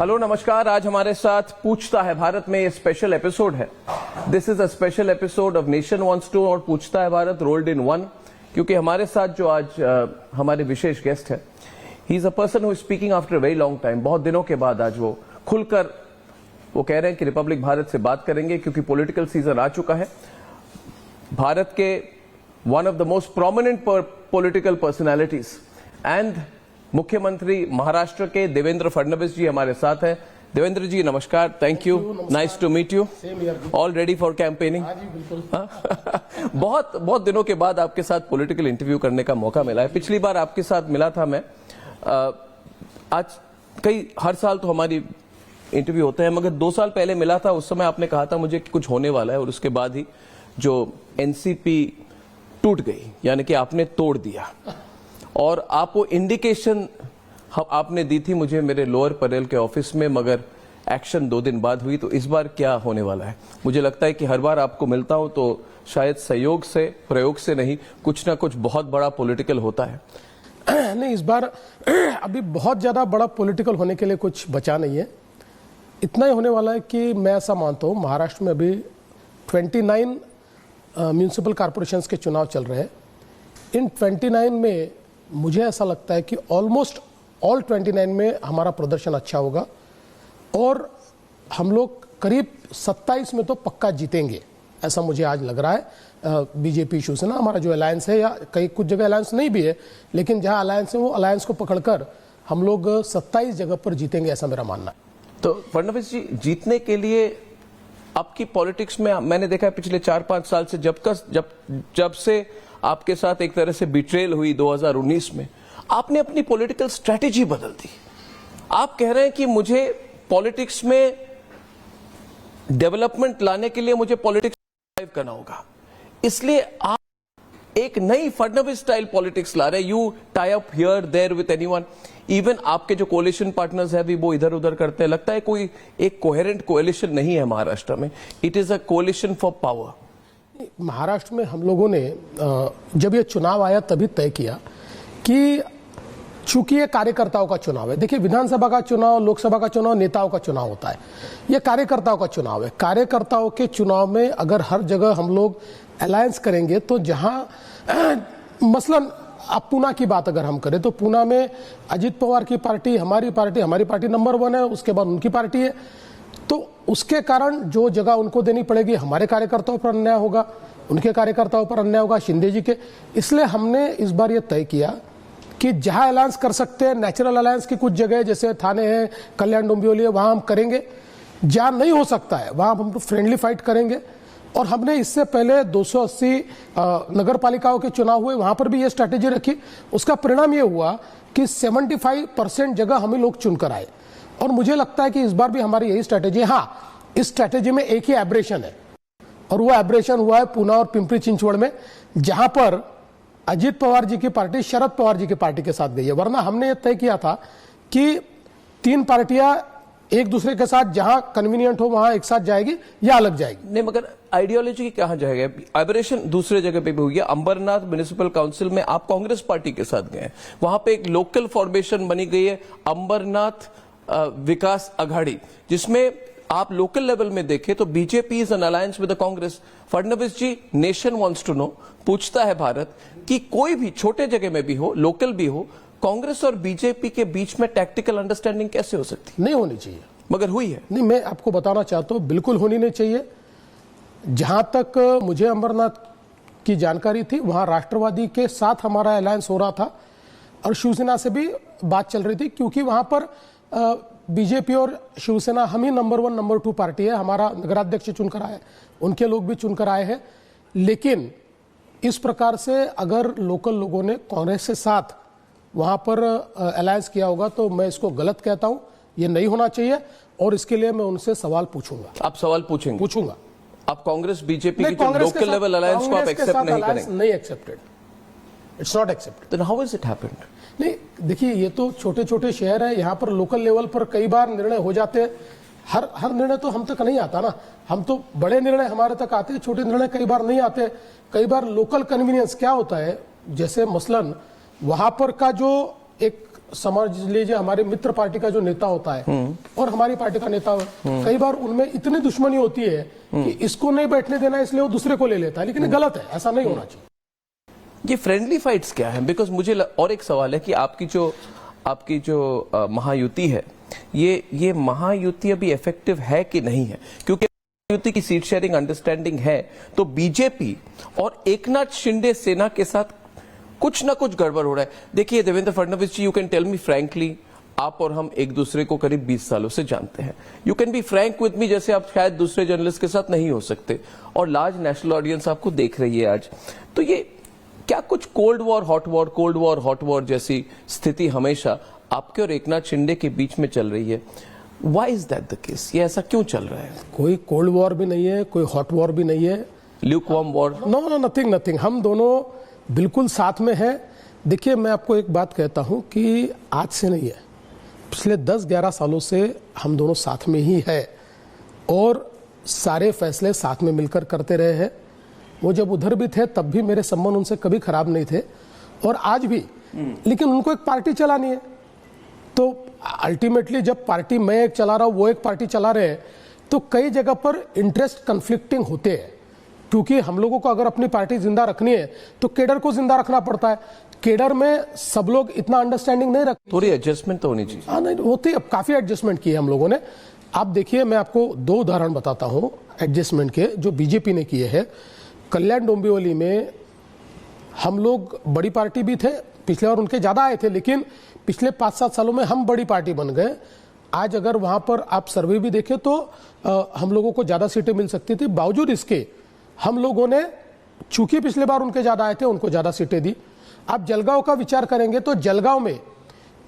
Hello नमस्कार। आज हमारे साथ पूछता है भारत में ये स्पेशल एपिसोड है। This is a special episode of nation wants to और पूछता है भारत रोल्ड इन वन, क्योंकि हमारे साथ जो आज हमारे विशेष गेस्ट है, he is a person who is speaking after a very long time. बहुत दिनों के बाद आज वो खुलकर वो कह रहे हैं कि रिपब्लिक भारत से बात करेंगे, क्योंकि पॉलिटिकल सीजन आ चुका है। भारत के one of the most prominent political personalities and मुख्यमंत्री महाराष्ट्र के देवेंद्र फडणवीस जी हमारे साथ हैं। देवेंद्र जी नमस्कार, thank you, nice to meet you. All ready for campaigning? बहुत दिनों के बाद आपके साथ पॉलिटिकल इंटरव्यू करने का मौका मिला है। पिछली बार आपके साथ मिला था मैं, आज हर साल तो हमारी इंटरव्यू होते हैं, मगर 2 साल पहले मिला था। उस समय आपने कहा था मुझे कि कुछ होने वाला है, और उसके बाद ही जो एनसीपी टूट गई, यानी कि आपने तोड़ दिया, और आप वो इंडिकेशन आपने दी थी मुझे मेरे लोअर परेल के ऑफिस में, मगर एक्शन 2 दिन बाद हुई। तो इस बार क्या होने वाला है? मुझे लगता है कि हर बार आपको मिलता हूं तो शायद सहयोग से, प्रयोग से नहीं, कुछ ना कुछ बहुत बड़ा पॉलिटिकल होता है। नहीं, इस बार अभी बहुत ज्यादा बड़ा पॉलिटिकल होने के लिए कुछ बचा नहीं है। इतना ही होने वाला है कि मैं ऐसा मानता हूँ, महाराष्ट्र में अभी 29 म्यूनिसिपल कॉरपोरेशंस के चुनाव चल रहे हैं। इन 29 में मुझे ऐसा लगता है कि ऑलमोस्ट ऑल 29 में हमारा प्रदर्शन अच्छा होगा, और हम लोग करीब 27 में तो पक्का जीतेंगे, ऐसा मुझे आज लग रहा है। बीजेपी शिवसेना हमारा जो अलायंस है, या कई कुछ जगह अलायंस नहीं भी है, लेकिन जहां अलायंस है वो अलायंस को पकड़कर हम लोग 27 जगह पर जीतेंगे, ऐसा मेरा मानना है। तो फडणवीस जी, जीतने के लिए आपकी पॉलिटिक्स में मैंने देखा है पिछले 4-5 साल से, जब से आपके साथ एक तरह से बिट्रेल हुई 2019 में, आपने अपनी पॉलिटिकल स्ट्रेटेजी बदल दी। आप कह रहे हैं कि मुझे पॉलिटिक्स में डेवलपमेंट लाने के लिए मुझे पॉलिटिक्स ड्राइव करना होगा, इसलिए आप एक नई फडणवीस स्टाइल पॉलिटिक्स ला रहे हैं। You tie up here there with anyone, even आपके जो कोalition पार्टनर्स है भी वो इधर उधर करते हैं। लगता है कोई एक कोहेरेंट कोalition नहीं है महाराष्ट्र में, it is a कोalition for power. Maharashtra में हम लोगों ने जब ये चुनाव आया तभी तय किया कि चूंकि ये कार्यकर्ताओं का चुनाव है। देखिए, विधानसभा का चुनाव, लोकसभा का चुनाव नेताओं का चुनाव होता है, ये कार्यकर्ताओं का चुनाव है। कार्यकर्ताओं के चुनाव में अगर हर जगह हम लोग अलायंस करेंगे, तो जहां मसलन अब पूना की बात अगर हम करें, तो पूना में अजित पवार की पार्टी, हमारी पार्टी नंबर 1 है, उसके बाद उनकी पार्टी है, तो उसके कारण जो जगह उनको देनी पड़ेगी, हमारे कार्यकर्ताओं पर अन्याय होगा, उनके कार्यकर्ताओं पर अन्याय होगा, शिंदे जी के। इसलिए हमने इस बार यह तय किया कि जहां अलायंस कर सकते हैं, नेचुरल अलायंस की कुछ जगह जैसे थाने है, कल्याण डोंबिवली है, वहां हम करेंगे। जहां नहीं हो सकता है वहां हम फ्रेंडली फाइट करेंगे। और हमने इससे पहले 280 नगर पालिकाओं के चुनाव हुए, वहां पर भी ये स्ट्रैटेजी रखी। उसका परिणाम ये हुआ कि 75% जगह हमें लोग चुनकर आए, और मुझे लगता है कि इस बार भी हमारी यही स्ट्रैटेजी है। हाँ, इस स्ट्रैटेजी में एक ही एब्रेशन है, और वो एब्रेशन हुआ है पूना और पिंपरी चिंचवड़ में, जहां पर अजित पवार जी की पार्टी शरद पवार जी की पार्टी के साथ गई है। वरना हमने ये तय किया था कि 3 पार्टियां एक दूसरे के साथ जहां कन्वीनियंट हो वहां एक साथ जाएगी या अलग जाएगी। नहीं, मगर आइडियोलॉजी कहां जाएगा? एबरेशन दूसरे जगह पे भी हुई है। अंबरनाथ म्युनिसिपल काउंसिल में आप कांग्रेस पार्टी के साथ गए, वहां पे एक लोकल फॉर्मेशन बनी गई है, अंबरनाथ विकास अघाड़ी, जिसमें आप लोकल लेवल में देखें तो BJP is an alliance with the Congress. Fadnavis ji, nation wants to know, पूछता है भारत, कि कोई भी छोटे जगह में भी हो, लोकल भी हो, कांग्रेस और बीजेपी के बीच में टैक्टिकल अंडरस्टैंडिंग कैसे हो सकती? नहीं होनी चाहिए, मगर हुई है। नहीं, मैं आपको बताना चाहता हूं, बिल्कुल होनी नहीं चाहिए। जहां तक मुझे अंबरनाथ की जानकारी थी, वहां राष्ट्रवादी के साथ हमारा अलायंस हो रहा था, और शिवसेना से भी बात चल रही थी, क्योंकि वहां पर बीजेपी और शिवसेना हम ही नंबर 1 नंबर 2 पार्टी है। हमारा नगराध्यक्ष चुनकर आए, उनके लोग भी चुनकर आए हैं। लेकिन इस प्रकार से अगर लोकल लोगों ने कांग्रेस के साथ वहां पर अलायंस किया होगा, तो मैं इसको गलत कहता हूं, ये नहीं होना चाहिए, और इसके लिए मैं उनसे सवाल पूछूंगा। आप सवाल पूछेंगे? पूछूंगा। आप कांग्रेस बीजेपी की जो लोकल लेवल अलायंस को आप एक्सेप्ट नहीं करेंगे? नहीं accepted, it's not accepted. Then how is it happened? नहीं, देखिए, ये तो छोटे छोटे शहर है, यहाँ पर लोकल लेवल पर कई बार निर्णय हो जाते हैं। हर निर्णय तो हम तक नहीं आता ना, हम तो बड़े निर्णय हमारे तक आते हैं, छोटे निर्णय कई बार नहीं आते। कई बार लोकल कन्वीनियंस क्या होता है, जैसे मसलन वहां पर का जो एक समझ लीजिए हमारे मित्र पार्टी का जो नेता होता है और हमारी पार्टी का नेता, कई बार उनमें इतनी दुश्मनी होती है कि इसको नहीं बैठने देना इसलिए वो दूसरे को ले लेता है, लेकिन ये गलत है, ऐसा नहीं होना चाहिए। ये फ्रेंडली फाइट्स क्या है? बिकॉज मुझे और एक सवाल है कि आपकी जो महायुति है, ये महायुति अभी इफेक्टिव है कि नहीं है? क्योंकि महायुति की सीट शेयरिंग अंडरस्टैंडिंग है, तो बीजेपी और एकनाथ शिंदे सेना के साथ कुछ ना कुछ गड़बड़ हो रहा है। देखिए Devendra Fadnavis ji, you can tell me frankly, आप और हम एक दूसरे को करीब 20 सालों से जानते हैं। You can be frank with me, जैसे आप शायद दूसरे जर्नलिस्ट के साथ नहीं हो सकते, और लार्ज नेशनल ऑडियंस आपको देख रही है आज। तो ये क्या कुछ कोल्ड वॉर हॉट वॉर जैसी स्थिति हमेशा आपके और एकनाथ शिंदे के बीच में चल रही है? Why is that the case? ये ऐसा क्यों चल रहा है? कोई कोल्ड वॉर भी नहीं है, कोई हॉट वॉर भी नहीं है, ल्यूकवार्म वॉर? No, nothing. हम दोनों बिल्कुल साथ में हैं। देखिए, मैं आपको एक बात कहता हूं कि आज से नहीं है, पिछले 10-11 सालों से हम दोनों साथ में ही है और सारे फैसले साथ में मिलकर करते रहे हैं। वो जब उधर भी थे तब भी मेरे संबंध उनसे कभी खराब नहीं थे और आज भी, लेकिन उनको एक पार्टी चलानी है, तो अल्टीमेटली जब पार्टी मैं एक चला रहा हूं, वो एक पार्टी चला रहे हैं, तो कई जगह पर इंटरेस्ट कन्फ्लिक्टिंग होते हैं, क्योंकि हम लोगों को अगर अपनी पार्टी जिंदा रखनी है तो केडर को जिंदा रखना पड़ता है। केडर में सब लोग इतना अंडरस्टैंडिंग नहीं रखते, थोड़ी एडजस्टमेंट तो होनी चाहिए। हाँ, नहीं होती, अब काफी एडजस्टमेंट किए हम लोगों ने। आप देखिए, मैं आपको 2 उदाहरण बताता हूं एडजस्टमेंट के जो बीजेपी ने किए हैं। कल्याण डोंबिवली में हम लोग बड़ी पार्टी भी थे, पिछले बार उनके ज्यादा आए थे, लेकिन पिछले 5-7 सालों में हम बड़ी पार्टी बन गए। आज अगर वहां पर आप सर्वे भी देखें तो हम लोगों को ज्यादा सीटें मिल सकती थी, बावजूद इसके हम लोगों ने, चूंकि पिछले बार उनके ज्यादा आए थे, उनको ज्यादा सीटें दी। आप जलगांव का विचार करेंगे तो जलगांव में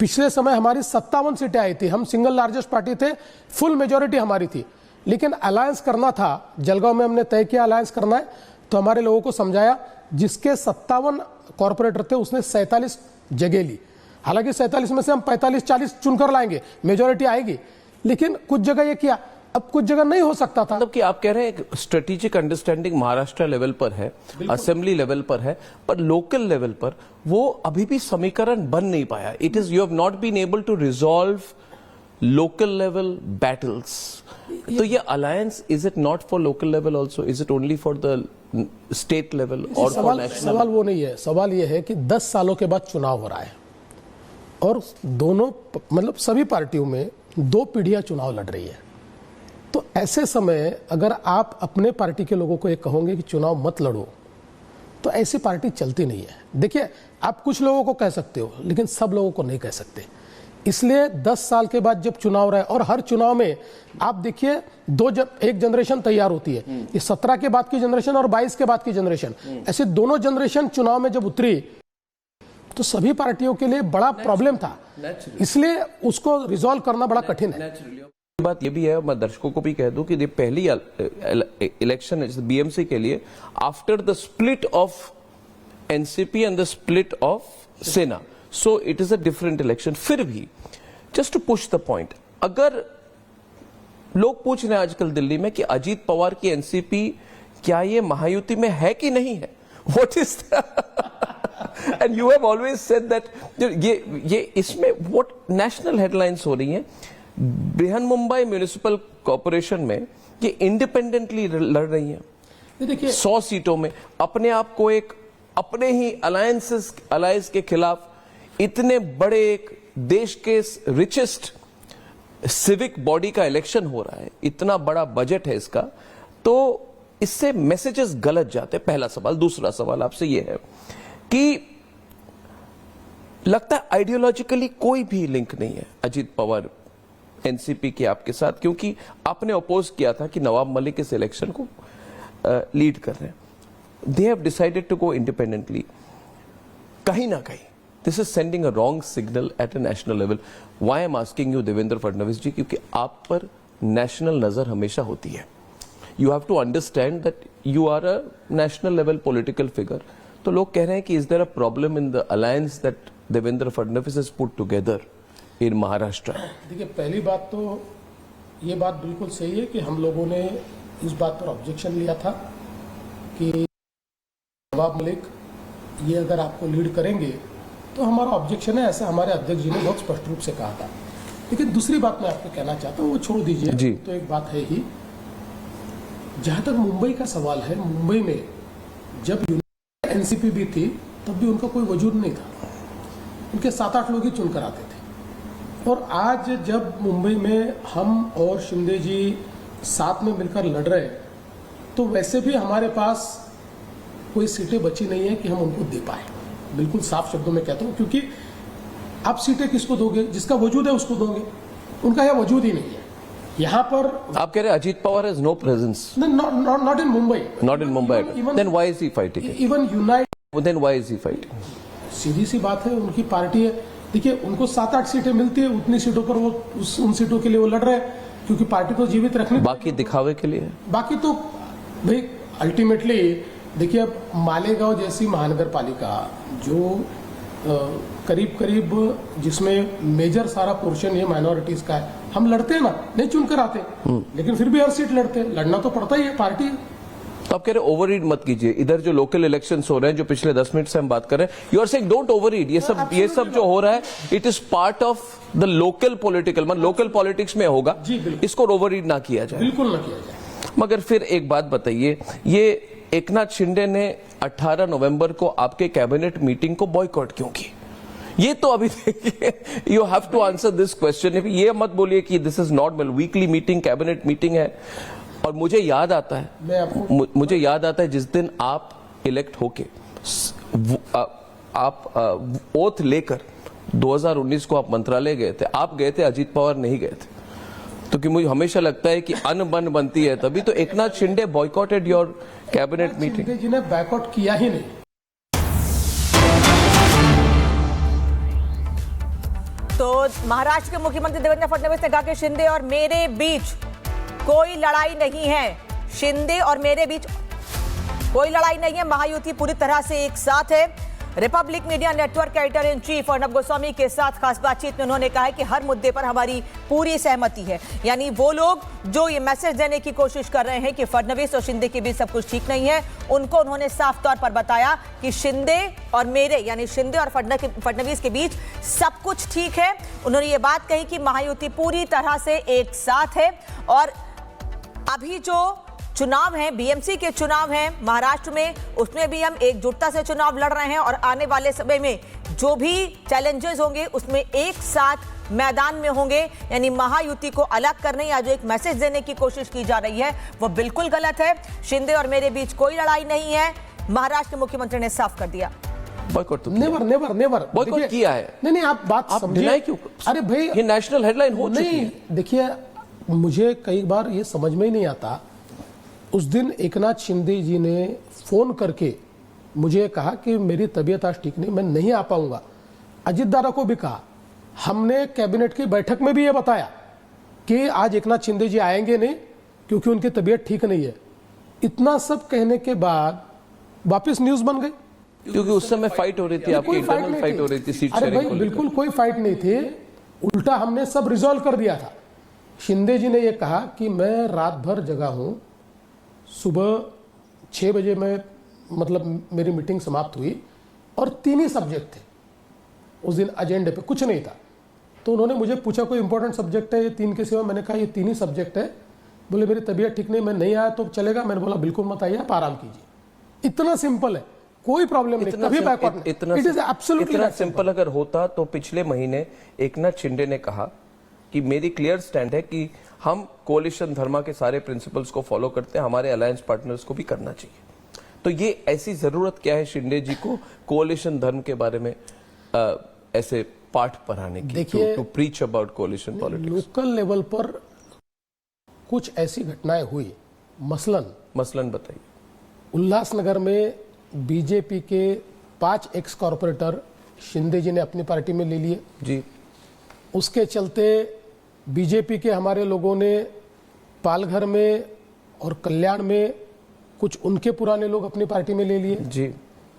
पिछले समय हमारी 57 सीटें आई थी, हम सिंगल लार्जेस्ट पार्टी थे, फुल मेजोरिटी हमारी थी, लेकिन अलायंस करना था। जलगांव में हमने तय किया अलायंस करना है, तो हमारे लोगों को समझाया, जिसके 57 कॉर्पोरेटर थे उसने 47 जगह ली। हालांकि 47 में से हम 45-40 चुनकर लाएंगे, मेजोरिटी आएगी, लेकिन कुछ जगह ये किया, अब कुछ जगह नहीं हो सकता था। मतलब कि आप कह रहे हैं स्ट्रेटेजिक अंडरस्टैंडिंग महाराष्ट्र लेवल पर है, असेंबली लेवल पर है, पर लोकल लेवल पर वो अभी भी समीकरण बन नहीं पाया। It is, you have not been able to resolve local level battles. तो ये alliance, is it not for local level also? Is it only for the state level और फॉर नेशनल? सवाल वो नहीं है, सवाल ये है कि 10 सालों के बाद चुनाव हो रहा है और दोनों, मतलब सभी पार्टियों में 2 पीढ़ियां चुनाव लड़ रही है। तो ऐसे समय अगर आप अपने पार्टी के लोगों को ये कहोगे कि चुनाव मत लड़ो, तो ऐसी पार्टी चलती नहीं है। देखिए, आप कुछ लोगों को कह सकते हो, लेकिन सब लोगों को नहीं कह सकते। इसलिए 10 साल के बाद जब चुनाव रहे, और हर चुनाव में आप देखिए एक जनरेशन तैयार होती है, ये 17 के बाद की जनरेशन और 22 के बाद की जनरेशन, ऐसे दोनों जनरेशन चुनाव में जब उतरी तो सभी पार्टियों के लिए बड़ा प्रॉब्लम था, इसलिए उसको रिजॉल्व करना बड़ा कठिन है। बात ये भी है, मैं दर्शकों को भी कह दूं कि ये पहली इलेक्शन है बीएमसी के लिए after the split of NCP and the split of Sena, so it is a different election. फिर भी just to push the point, अगर लोग पूछ रहे हैं आजकल दिल्ली में कि अजीत पवार की एनसीपी क्या ये महायुति में है कि नहीं है, what is and you have always said that ये इसमें व्हाट नेशनल हेडलाइंस हो रही हैं। बृहन मुंबई म्युनिसिपल कॉर्पोरेशन में ये इंडिपेंडेंटली लड़ रही हैं, देखिए 100 सीटों में, अपने आप को एक अपने ही अलायंस के खिलाफ इतने बड़े एक देश के रिचेस्ट सिविक बॉडी का इलेक्शन हो रहा है, इतना बड़ा बजट है इसका, तो इससे मैसेजेस गलत जाते हैं। पहला सवाल। दूसरा सवाल आपसे यह है कि लगता है आइडियोलॉजिकली कोई भी लिंक नहीं है अजीत पवार एनसीपी के आपके साथ, क्योंकि आपने अपोज किया था कि नवाब मलिक इस इलेक्शन को लीड कर रहे हैं। They have decided to go independently. कहीं ना कहीं this is sending a wrong signal at a national level. Why I am asking you Devendra Fadnavis ji, क्योंकि आप पर नेशनल नजर हमेशा होती है। You have to understand that you are a national level political figure. तो लोग कह रहे हैं कि is there a problem in the alliance that Devendra Fadnavis is put together in Maharashtra? देखिए, पहली बात तो ये बात बिल्कुल सही है कि हम लोगों ने इस बात पर ऑब्जेक्शन लिया था कि नवाब मलिक ये अगर आपको लीड करेंगे तो हमारा ऑब्जेक्शन है, ऐसा हमारे अध्यक्ष जी ने बहुत स्पष्ट रूप से कहा था। लेकिन दूसरी बात मैं आपको कहना चाहता हूँ, वो छोड़ दीजिए जी। तो एक बात है ही, जहां तक मुंबई का सवाल है, मुंबई में जब एनसीपी भी थी तब भी उनका कोई वजूद नहीं था, उनके 7-8 लोग ही चुनकर आते थे। और आज जब मुंबई में हम और शिंदे जी साथ में मिलकर लड़ रहे हैं, तो वैसे भी हमारे पास कोई सीटें बची नहीं है कि हम उनको दे पाए। बिल्कुल साफ शब्दों में कहता हूं, क्योंकि आप सीटें किसको दोगे? जिसका वजूद है उसको दोगे, उनका यह वजूद ही नहीं है। यहाँ पर आप कह रहे हैं Ajit Pawar has no presence, not in Mumbai, not in Mumbai, then why is he fighting? Even unite, then why is he fighting? सीधी सी बात है, उनकी पार्टी है। देखिए, उनको 7-8 सीटें मिलती है, उतनी सीटों पर वो उन सीटों के लिए वो लड़ रहे हैं, क्योंकि पार्टी को जीवित रखनी। बाकी दिखावे के लिए, बाकी तो भाई अल्टीमेटली देखिए, अब मालेगांव जैसी महानगर पालिका जो करीब करीब जिसमें मेजर सारा पोर्शन ये माइनॉरिटीज का है, हम लड़ते हैं ना, नहीं चुनकर आते, लेकिन फिर भी हर सीट लड़ते हैं, लड़ना तो पड़ता ही है, पार्टी है। तो आप कह रहे ओवररीड मत कीजिए। इधर जो लोकल इलेक्शंस हो रहे हैं, जो पिछले 10 मिनट से हम बात कर रहे हैं, you are saying don't overread. ये सब जो हो रहा है, it is part of the local political, मतलब लोकल पॉलिटिक्स में होगा, इसको ओवररीड ना किया जाए, बिल्कुल ना किया जाए। मगर फिर एक बात बताइए, ये एकनाथ शिंदे ने 18 नवंबर को आपके कैबिनेट मीटिंग को बॉयकॉट क्यों की? ये तो अभी देखिए, you have to answer this question. ये मत बोलिए कि this is not weekly meeting, cabinet meeting है। और मुझे याद आता है, मुझे याद आता है जिस दिन आप इलेक्ट होके आप ओथ लेकर 2019 को आप मंत्रालय गए थे, आप गए थे, अजीत पवार नहीं गए थे। तो कि मुझे हमेशा लगता है कि अन बन बनती है तभी। तो Eknath Shinde boycotted your cabinet meeting? Shinde ji ने बॉयकॉट किया ही नहीं। तो महाराष्ट्र के मुख्यमंत्री देवेंद्र फडणवीस ने कहा कि शिंदे और मेरे बीच कोई लड़ाई नहीं है। शिंदे और मेरे बीच कोई लड़ाई नहीं है, महायुति पूरी तरह से एक साथ है। रिपब्लिक मीडिया नेटवर्क के editor in chief Arnab Goswami के साथ खास बातचीत में उन्होंने कहा है कि हर मुद्दे पर हमारी पूरी सहमति है। यानी वो लोग जो ये मैसेज देने की कोशिश कर रहे हैं कि फडणवीस और शिंदे के बीच सब कुछ ठीक नहीं है, उनको उन्होंने साफ तौर पर बताया कि शिंदे और मेरे, यानी शिंदे और फडणवीस के बीच सब कुछ ठीक है। उन्होंने ये बात कही कि महायुति पूरी तरह से एक साथ है और अभी जो चुनाव हैं, बीएमसी के चुनाव हैं महाराष्ट्र में, उसमें भी हम एकजुटता से चुनाव लड़ रहे हैं और आने वाले समय में जो भी चैलेंजेस होंगे उसमें एक साथ मैदान में होंगे। यानी महायुति को अलग करने या जो एक मैसेज देने की कोशिश की जा रही है वो बिल्कुल गलत है। शिंदे और मेरे बीच कोई लड़ाई नहीं है, महाराष्ट्र के मुख्यमंत्री ने साफ कर दिया। बॉयकॉट नेवर बॉयकॉट किया है। नहीं, आप बात समझिए क्यों? अरे भाई, ये नेशनल हेडलाइन हो चुकी है। देखिए, मुझे कई बार ये समझ में ही नहीं आता। उस दिन एकनाथ शिंदे जी ने फोन करके मुझे कहा कि मेरी तबीयत आज ठीक नहीं, मैं नहीं आ पाऊंगा। अजित दादा को भी कहा, हमने कैबिनेट की बैठक में भी ये बताया कि आज एकनाथ शिंदे जी आएंगे नहीं क्योंकि उनकी तबीयत ठीक नहीं है। इतना सब कहने के बाद वापस न्यूज बन गई, क्योंकि उस समय फाइट हो रही थी, आपकी इंटरनल फाइट हो रही थी सीट अरे शेयरिंग भाई, को। बिल्कुल कोई फाइट नहीं थी, उल्टा हमने सब रिजॉल्व कर दिया था। शिंदे जी ने यह कहा कि मैं रात भर जगा हूं, सुबह 6 बजे में मतलब मेरी मीटिंग समाप्त हुई और 3 ही सब्जेक्ट थे उस दिन एजेंडे पे, कुछ नहीं था। तो उन्होंने मुझे पूछा कोई इंपॉर्टेंट सब्जेक्ट है ये 3 के सिवा? मैंने कहा ये 3 ही सब्जेक्ट है। बोले मेरी तबीयत ठीक नहीं, मैं नहीं आया तो चलेगा? मैंने बोला बिल्कुल मत आइए, आप आराम कीजिए। इतना सिंपल है, कोई प्रॉब्लम नहीं, कभी बैकवर्ड नहीं। इट इज एब्सोल्युटली इतना सिंपल अगर होता तो पिछले महीने एकनाथ शिंदे ने कहा कि मेरी क्लियर स्टैंड है कि हम कोalition धर्मा के सारे प्रिंसिपल्स को फॉलो करते हैं, हमारे अलायंस पार्टनर्स को भी करना चाहिए। तो ये ऐसी जरूरत क्या है शिंदे जी को कोalition धर्म के बारे में ऐसे पाठ पढ़ाने की, देखिए, to preach about coalition politics? Local level पर कुछ ऐसी घटनाएं हुई, मसलन बताइए। उल्लासनगर में बीजेपी के 5 एक्स कॉर्पोरेटर शिंदे जी ने अपनी पार्टी में ले लिए जी। उसके चलते बीजेपी के हमारे लोगों ने पालघर में और कल्याण में कुछ उनके पुराने लोग अपनी पार्टी में ले लिए जी।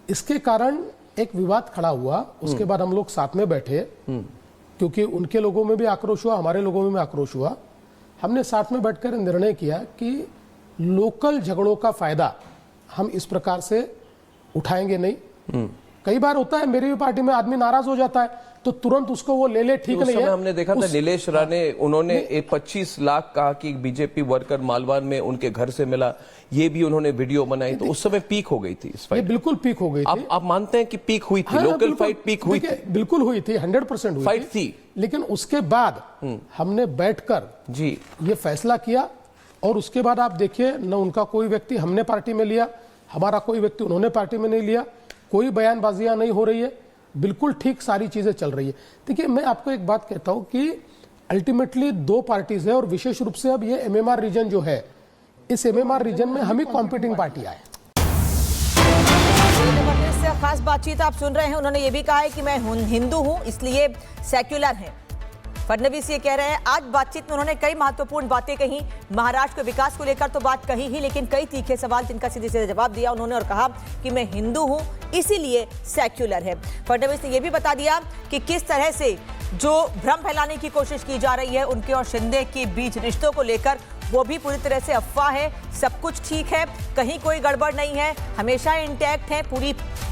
इसके कारण एक विवाद खड़ा हुआ। उसके बाद हम लोग साथ में बैठे, क्योंकि उनके लोगों में भी आक्रोश हुआ, हमारे लोगों में भी आक्रोश हुआ। हमने साथ में बैठकर निर्णय किया कि लोकल झगड़ों का फायदा हम इस प्रकार से उठाएंगे नहीं। कई बार होता है मेरी भी पार्टी में आदमी नाराज हो जाता है तो तुरंत उसको वो ले ले, ठीक उस नहीं समय है। हमने देखा था नीलेश राणे, उन्होंने 25 लाख कहा कि बीजेपी वर्कर मालवान में उनके घर से मिला, ये भी उन्होंने वीडियो बनाई, तो उस समय पीक हो गई थी इस ये फाइट। बिल्कुल पीक हो गई थी। आप मानते हैं कि पीक हुई थी? हाँ, लोकल बिल्कुल, फाइट पीक हुई थी? देखिए, बिल्कुल हुई थी, 100% हुई फाइट थी। लेकिन उसके बाद हमने बैठकर जी, ये फैसला किया और उसके बाद आप देखिए न उनका कोई व्यक्ति हमने पार्टी में लिया, हमारा कोई व्यक्ति उन्होंने पार्टी में नहीं लिया, कोई बयानबाजियां नहीं हो रही है, बिल्कुल ठीक सारी चीजें चल रही है। देखिए मैं आपको एक बात कहता हूं कि अल्टीमेटली दो पार्टीज है और विशेष रूप से अब ये एमएमआर रीजन जो है, इस एमएमआर रीजन में हम ही कॉम्पिटिंग पार्टियां हैं। से खास बातचीत आप सुन रहे हैं। उन्होंने ये भी कहा है कि मैं हिंदू हूं इसलिए सेक्युलर हैं। फडणवीस ये कह रहे हैं। आज बातचीत में उन्होंने कई महत्वपूर्ण बातें कही, महाराष्ट्र के विकास को लेकर तो बात कही ही, लेकिन कई तीखे सवाल जिनका सीधे सीधे जवाब दिया उन्होंने और कहा कि मैं हिंदू हूं इसीलिए सेक्युलर है। फडणवीस ने यह भी बता दिया कि किस तरह से जो भ्रम फैलाने की कोशिश की जा रही है उनके और शिंदे के बीच रिश्तों को लेकर, वो भी पूरी तरह से अफवाह है, सब कुछ ठीक है, कहीं कोई गड़बड़ नहीं है, हमेशा इंटैक्ट है,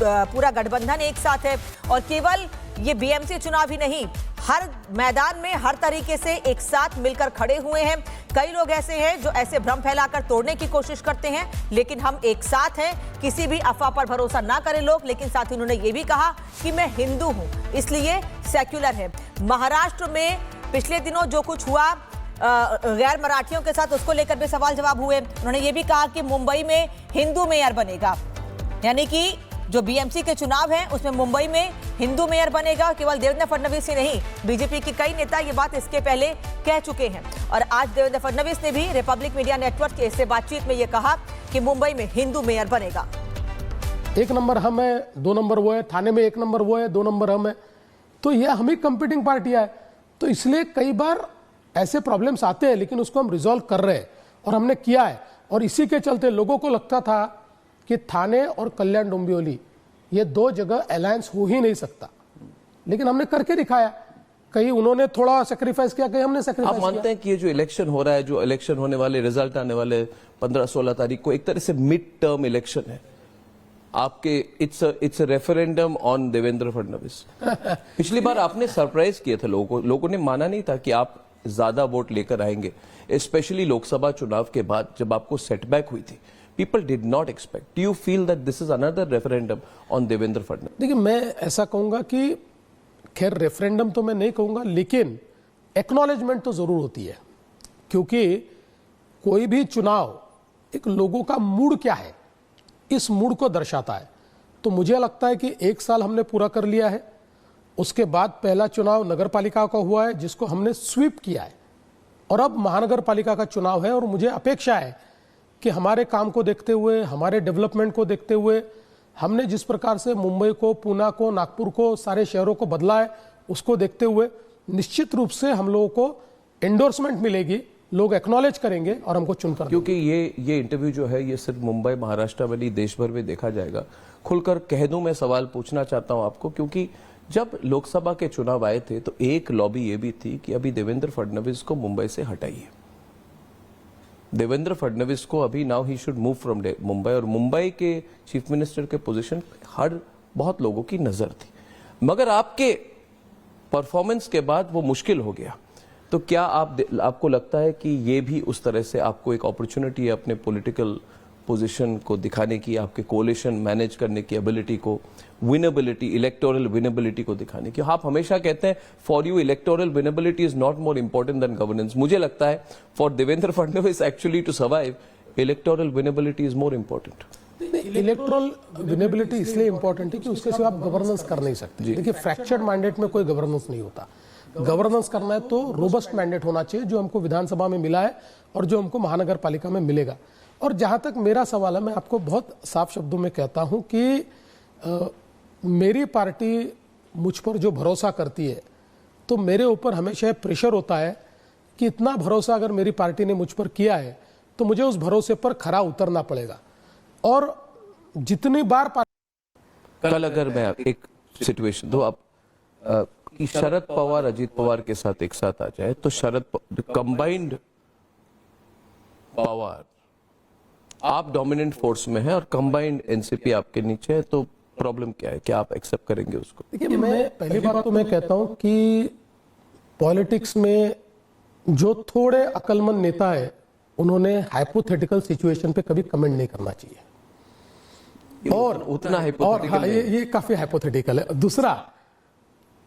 पूरा गठबंधन एक साथ है। और केवल ये बीएमसी चुनाव ही नहीं, हर मैदान में हर तरीके से एक साथ मिलकर खड़े हुए हैं। कई लोग ऐसे हैं जो ऐसे भ्रम फैलाकर तोड़ने की कोशिश करते हैं, लेकिन हम एक साथ हैं, किसी भी अफवाह पर भरोसा ना करें लोग। लेकिन साथ ही उन्होंने ये भी कहा कि मैं हिंदू हूं इसलिए सेक्युलर है। महाराष्ट्र में पिछले दिनों जो कुछ हुआ गैर मराठियों के साथ, उसको लेकर भी सवाल जवाब हुए। उन्होंने ये भी कहा कि मुंबई में हिंदू मेयर बनेगा, यानी कि जो बीएमसी के चुनाव हैं उसमें मुंबई में हिंदू मेयर बनेगा। केवल देवेंद्र फडणवीस ही नहीं, बीजेपी के कई नेता ये बात इसके पहले कह चुके हैं। और आज देवेंद्र फडणवीस ने भी रिपब्लिक मीडिया नेटवर्क के इससे बातचीत में ये कहा कि मुंबई में हिंदू मेयर बनेगा। 1 नंबर हम है, 2 नंबर वो है, थाने में 1 नंबर वो है, 2 नंबर हम है, तो ये हम ही कंपीटिंग पार्टियां है। तो इसलिए कई बार ऐसे प्रॉब्लम्स आते हैं, लेकिन उसको हम रिजॉल्व कर रहे हैं और हमने किया है। और इसी के चलते लोगों को लगता था कि थाने और कल्याण डोंबिवली ये 2 जगह अलायंस हो ही नहीं सकता, लेकिन हमने करके दिखाया। कहीं उन्होंने थोड़ा सेक्रीफाइस किया, कहीं हमने सेक्रीफाइस आप मानते हैं कि ये जो इलेक्शन हो रहा है, जो इलेक्शन होने वाले, रिजल्ट आने वाले 15-16 तारीख को, एक तरह से मिड टर्म इलेक्शन है आपके? It's a referendum on Devendra Fadnavis. पिछली बार आपने सरप्राइज किए थे लोगों ने माना नहीं था कि आप ज्यादा वोट लेकर आएंगे, स्पेशली लोकसभा चुनाव के बाद जब आपको सेटबैक हुई थी। People did not expect. Do you feel that this is another referendum on Devendra Fadnavis? देखिए मैं ऐसा कहूंगा कि खैर रेफरेंडम तो मैं नहीं कहूंगा, लेकिन एक्नॉलेजमेंट तो जरूर होती है, क्योंकि कोई भी चुनाव एक लोगों का मूड क्या है इस मूड को दर्शाता है। तो मुझे लगता है कि 1 साल हमने पूरा कर लिया है। उसके बाद पहला चुनाव नगर पालिका का हुआ है जिसको हमने स्वीप किया है, और अब महानगर पालिका का चुनाव है। और मुझे अपेक्षा है कि हमारे काम को देखते हुए, हमारे डेवलपमेंट को देखते हुए, हमने जिस प्रकार से मुंबई को, पूना को, नागपुर को, सारे शहरों को बदला है, उसको देखते हुए निश्चित रूप से हम लोगों को एंडोर्समेंट मिलेगी, लोग एक्नॉलेज करेंगे और हमको चुनकर। क्योंकि ये इंटरव्यू जो है ये सिर्फ मुंबई महाराष्ट्र में नहीं, देश भर में देखा जाएगा। खुलकर कह दूं, मैं सवाल पूछना चाहता हूं आपको, क्योंकि जब लोकसभा के चुनाव आए थे तो एक लॉबी ये भी थी कि अभी देवेंद्र फडणवीस को मुंबई से हटाइए। देवेंद्र फडणवीस को अभी now he should move from Mumbai, और मुंबई के चीफ मिनिस्टर के पोजीशन हर बहुत लोगों की नजर थी। मगर आपके परफॉर्मेंस के बाद वो मुश्किल हो गया। तो क्या आपको लगता है कि ये भी उस तरह से आपको एक अपॉर्चुनिटी है अपने पॉलिटिकल पोजीशन को दिखाने की, आपके कोalition मैनेज करने की एबिलिटी को, विनेबिलिटी, इलेक्टोरल विनेबिलिटी को दिखाने की? आप हमेशा कहते हैं for you electoral winnability is not more important than governance. मुझे लगता है for Devendra Fadnavis actually to survive, electoral winnability is more important. Electoral winnability इसलिए इंपॉर्टेंट है कि उसके सिवा आप गवर्नेंस कर नहीं सकते। देखिए फ्रैक्चर्ड मैंडेट में कोई गवर्नेंस नहीं होता। गवर्नेंस करना है तो रोबस्ट मैंडेट होना चाहिए, जो हमको विधानसभा में मिला है और जो हमको महानगर पालिका में मिलेगा। और जहां तक मेरा सवाल है, मैं आपको बहुत साफ शब्दों में कहता हूं कि मेरी पार्टी मुझ पर जो भरोसा करती है, तो मेरे ऊपर हमेशा प्रेशर होता है कि इतना भरोसा अगर मेरी पार्टी ने मुझ पर किया है तो मुझे उस भरोसे पर खरा उतरना पड़ेगा। और जितनी बार कल अगर मैं एक सिचुएशन दो आप कि शरद पवार अजीत पवार के साथ एक साथ आ जाए, तो कंबाइंड पावर, आप डोमिनेंट फोर्स में है और कंबाइंड एनसीपी आपके नीचे है, तो प्रॉब्लम क्या है, क्या आप एक्सेप्ट करेंगे उसको? देखिए, मैं पहली बात तो मैं कहता हूं कि पॉलिटिक्स में जो थोड़े अक्लमंद नेता है उन्होंने हाइपोथेटिकल सिचुएशन पे कभी कमेंट नहीं करना चाहिए। और उतना हाँ, hypothetical ये काफी हाइपोथेटिकल है। दूसरा,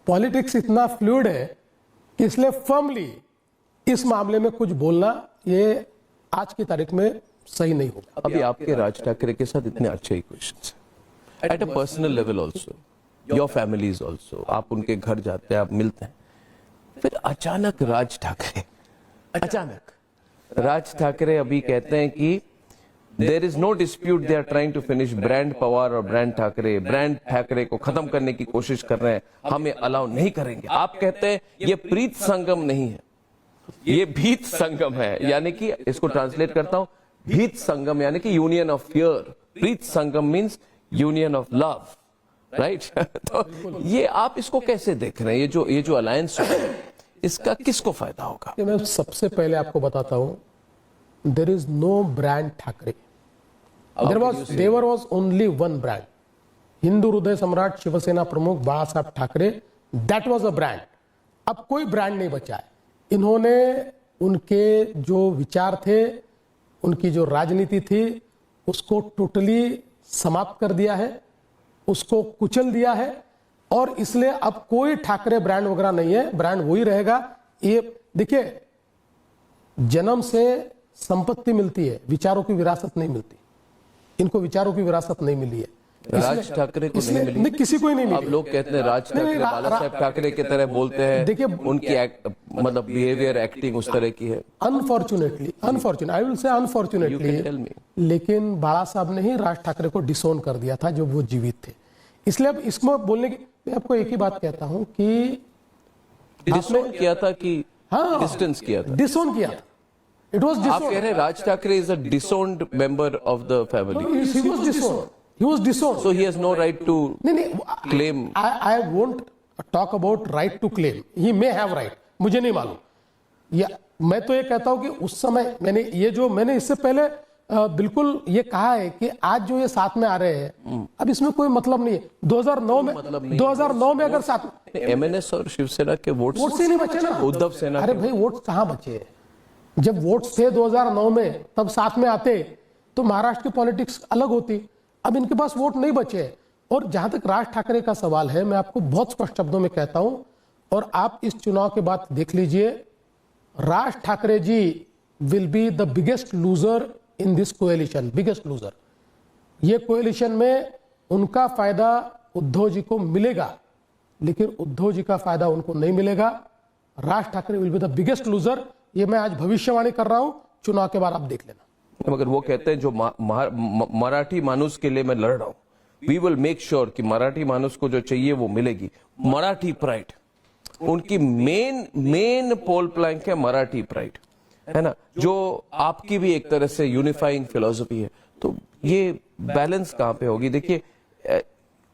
पॉलिटिक्स इतना फ्लूइड है कि इसलिए फर्मली इस मामले में कुछ बोलना ये आज की तारीख में सही नहीं होगा। अभी आपके राज ठाकरे के साथ इतने अच्छे इक्वेशंस हैं, at a personal level also, your families also, आप उनके घर जाते हैं, आप मिलते हैं, फिर अचानक राज ठाकरे अभी कहते हैं कि there is no dispute, they are trying to finish brand Pawar और ब्रांड ठाकरे को खत्म करने की कोशिश कर रहे हैं, हमें अलाउ नहीं करेंगे। आप कहते हैं ये प्रीत संगम नहीं है, ये भीत संगम है, यानी कि इसको ट्रांसलेट करता हूं, भीत संगम यानी कि union of fear, Preet Sangam means union of love, right? तो ये आप इसको कैसे देख रहे हैं, ये जो अलायंस है इसका किसको फायदा होगा? मैं सबसे पहले आपको बताता हूं, there is no brand Thackeray, there was only one brand, हिंदू हृदय सम्राट शिवसेना प्रमुख Balasaheb Thackeray, that was a brand. अब कोई ब्रांड नहीं बचा है। इन्होंने उनके जो विचार थे, उनकी जो राजनीति थी, उसको टोटली समाप्त कर दिया है, उसको कुचल दिया है, और इसलिए अब कोई ठाकरे ब्रांड वगैरह नहीं है, ब्रांड वही रहेगा। ये देखिए, जन्म से संपत्ति मिलती है, विचारों की विरासत नहीं मिलती। इनको विचारों की विरासत नहीं मिली है। राज ठाकरे को नहीं मिली, किसी को ही नहीं मिली। अब लोग कहते हैं राज ठाकरे बाला साहब ठाकरे की तरह बोलते हैं, देखिए, उनकी मतलब बिहेवियर, एक्टिंग उस तरह की है। Unfortunately I will say unfortunately, लेकिन बाला साहब ने ही राज ठाकरे को डिसोन कर दिया था जब वो जीवित थे। इसलिए अब इसमें बोलने की, मैं आपको एक ही बात कहता हूं कि डिसोन किया था कि हाँ, डिस्टेंस किया था? डिसोन किया था। इट वाज आप डिसोन। कह रहे हैं Raj Thackeray is a disowned member of the family, he was disowned. so he has no right to claim. I won't talk about right to claim. He may have right. मुझे नहीं मालूम। या मैं तो ये कहता हूं कि उस समय मैंने इससे पहले बिल्कुल ये कहा है कि आज जो ये साथ में आ रहे हैं, अब इसमें कोई मतलब नहीं है। 2009 में अगर साथ एमएनएस और शिवसेना के वोट से नहीं बचे ना, उद्धव सेना। अरे भाई, वोट कहां बचे? जब वोट थे 2009 में, तब साथ में आते तो महाराष्ट्र की पॉलिटिक्स अलग होती। अब इनके पास वोट नहीं बचे। और जहां तक राज ठाकरे का सवाल है, मैं आपको बहुत स्पष्ट शब्दों में कहता हूं, और आप इस चुनाव के बाद देख लीजिए, Raj Thackeray ji will be the biggest loser in this coalition, biggest loser. ये कोएलिशन में उनका फायदा उद्धव जी को मिलेगा, लेकिन उद्धव जी का फायदा उनको नहीं मिलेगा। Raj Thackeray will be the biggest loser. ये मैं आज भविष्यवाणी कर रहा हूं, चुनाव के बाद आप देख लेना। मगर वो कहते हैं जो मराठी मानुस के लिए मैं लड़ रहा हूं, वी विल मेक श्योर कि मराठी मानुस को जो चाहिए वो मिलेगी। मराठी प्राइड उनकी मेन पोल प्लैंक है, मराठी प्राइड है ना, जो आपकी भी एक तरह से यूनिफाइंग फिलॉसफी है। तो ये बैलेंस कहां पे होगी? देखिए,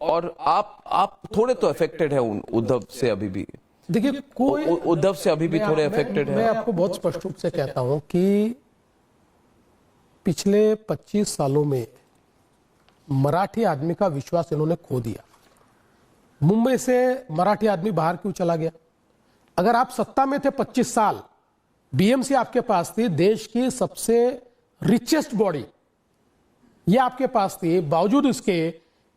और आप थोड़े तो अफेक्टेड है उद्धव से अभी भी। देखिए, कोई उद्धव से अभी भी थोड़े अफेक्टेड है। मैं आपको बहुत स्पष्ट रूप से कहता हूं कि पिछले 25 सालों में मराठी आदमी का विश्वास इन्होंने खो दिया। मुंबई से मराठी आदमी बाहर क्यों चला गया? अगर आप सत्ता में थे 25 साल, बीएमसी आपके पास थी, देश की सबसे रिचेस्ट बॉडी ये आपके पास थी, बावजूद इसके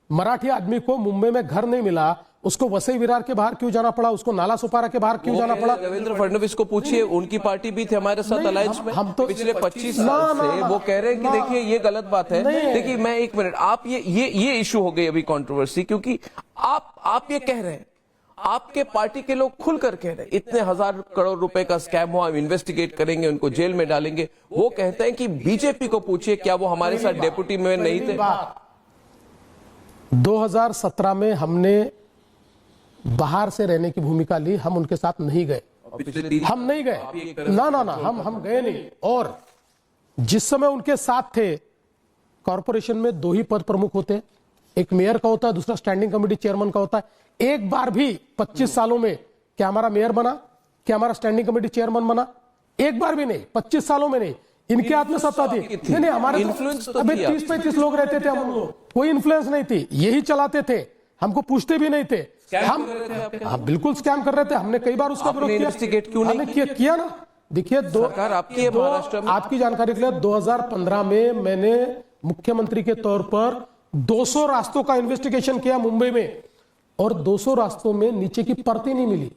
मराठी आदमी को मुंबई में घर नहीं मिला। उसको वसई विरार के बाहर क्यों जाना पड़ा? उसको नाला सुपारा के बाहर क्यों जाना पड़ा? देवेंद्र फडणवीस को पूछिए, उनकी पार्टी भी थी हमारे साथ अलायंस में। हम तो पिछले 25 साल से वो कह रहे हैं कि देखिए ये गलत बात है। देखिए, मैं एक मिनट, आप ये इशू हो गई अभी कंट्रोवर्सी, क्योंकि आप ये कह रहे हैं, आपके पार्टी के लोग खुलकर कह रहे हैं इतने 1000 करोड़ रुपए का स्कैम हुआ, हम इन्वेस्टिगेट करेंगे, उनको जेल में डालेंगे। वो कहते हैं कि बीजेपी को पूछिए, क्या वो हमारे साथ डेप्यूटी में नहीं थे? 2017 में हमने बाहर से रहने की भूमिका ली, हम उनके साथ नहीं गए। हम नहीं गए ना, हम गए नहीं। और जिस समय उनके साथ थे, कॉर्पोरेशन में 2 ही पद प्रमुख होते हैं, एक मेयर का होता है, दूसरा स्टैंडिंग कमेटी चेयरमैन का होता है। एक बार भी 25 सालों में क्या हमारा मेयर बना, क्या हमारा स्टैंडिंग कमेटी चेयरमैन बना? एक बार भी नहीं, 25 सालों में नहीं। इनके हाथ में सत्ता थी। नहीं हमारे इन्फ्लुएंस तो अबे किया। 30-35 लोग रहते थे हम लोग, कोई इन्फ्लुएंस नहीं थी, यही चलाते थे, हमको पूछते भी नहीं थे। हम बिल्कुल स्कैम कर रहे थे, हमने कई बार उसका विरोध किया। इन्वेस्टिगेट क्यों नहीं किया ना? देखिए सरकार आपकी है महाराष्ट्र में। आपकी जानकारी के लिए 2015 में मैंने मुख्यमंत्री के तौर पर 200 रास्तों का इन्वेस्टिगेशन किया मुंबई में, और 200 रास्तों में नीचे की परत ही नहीं मिली।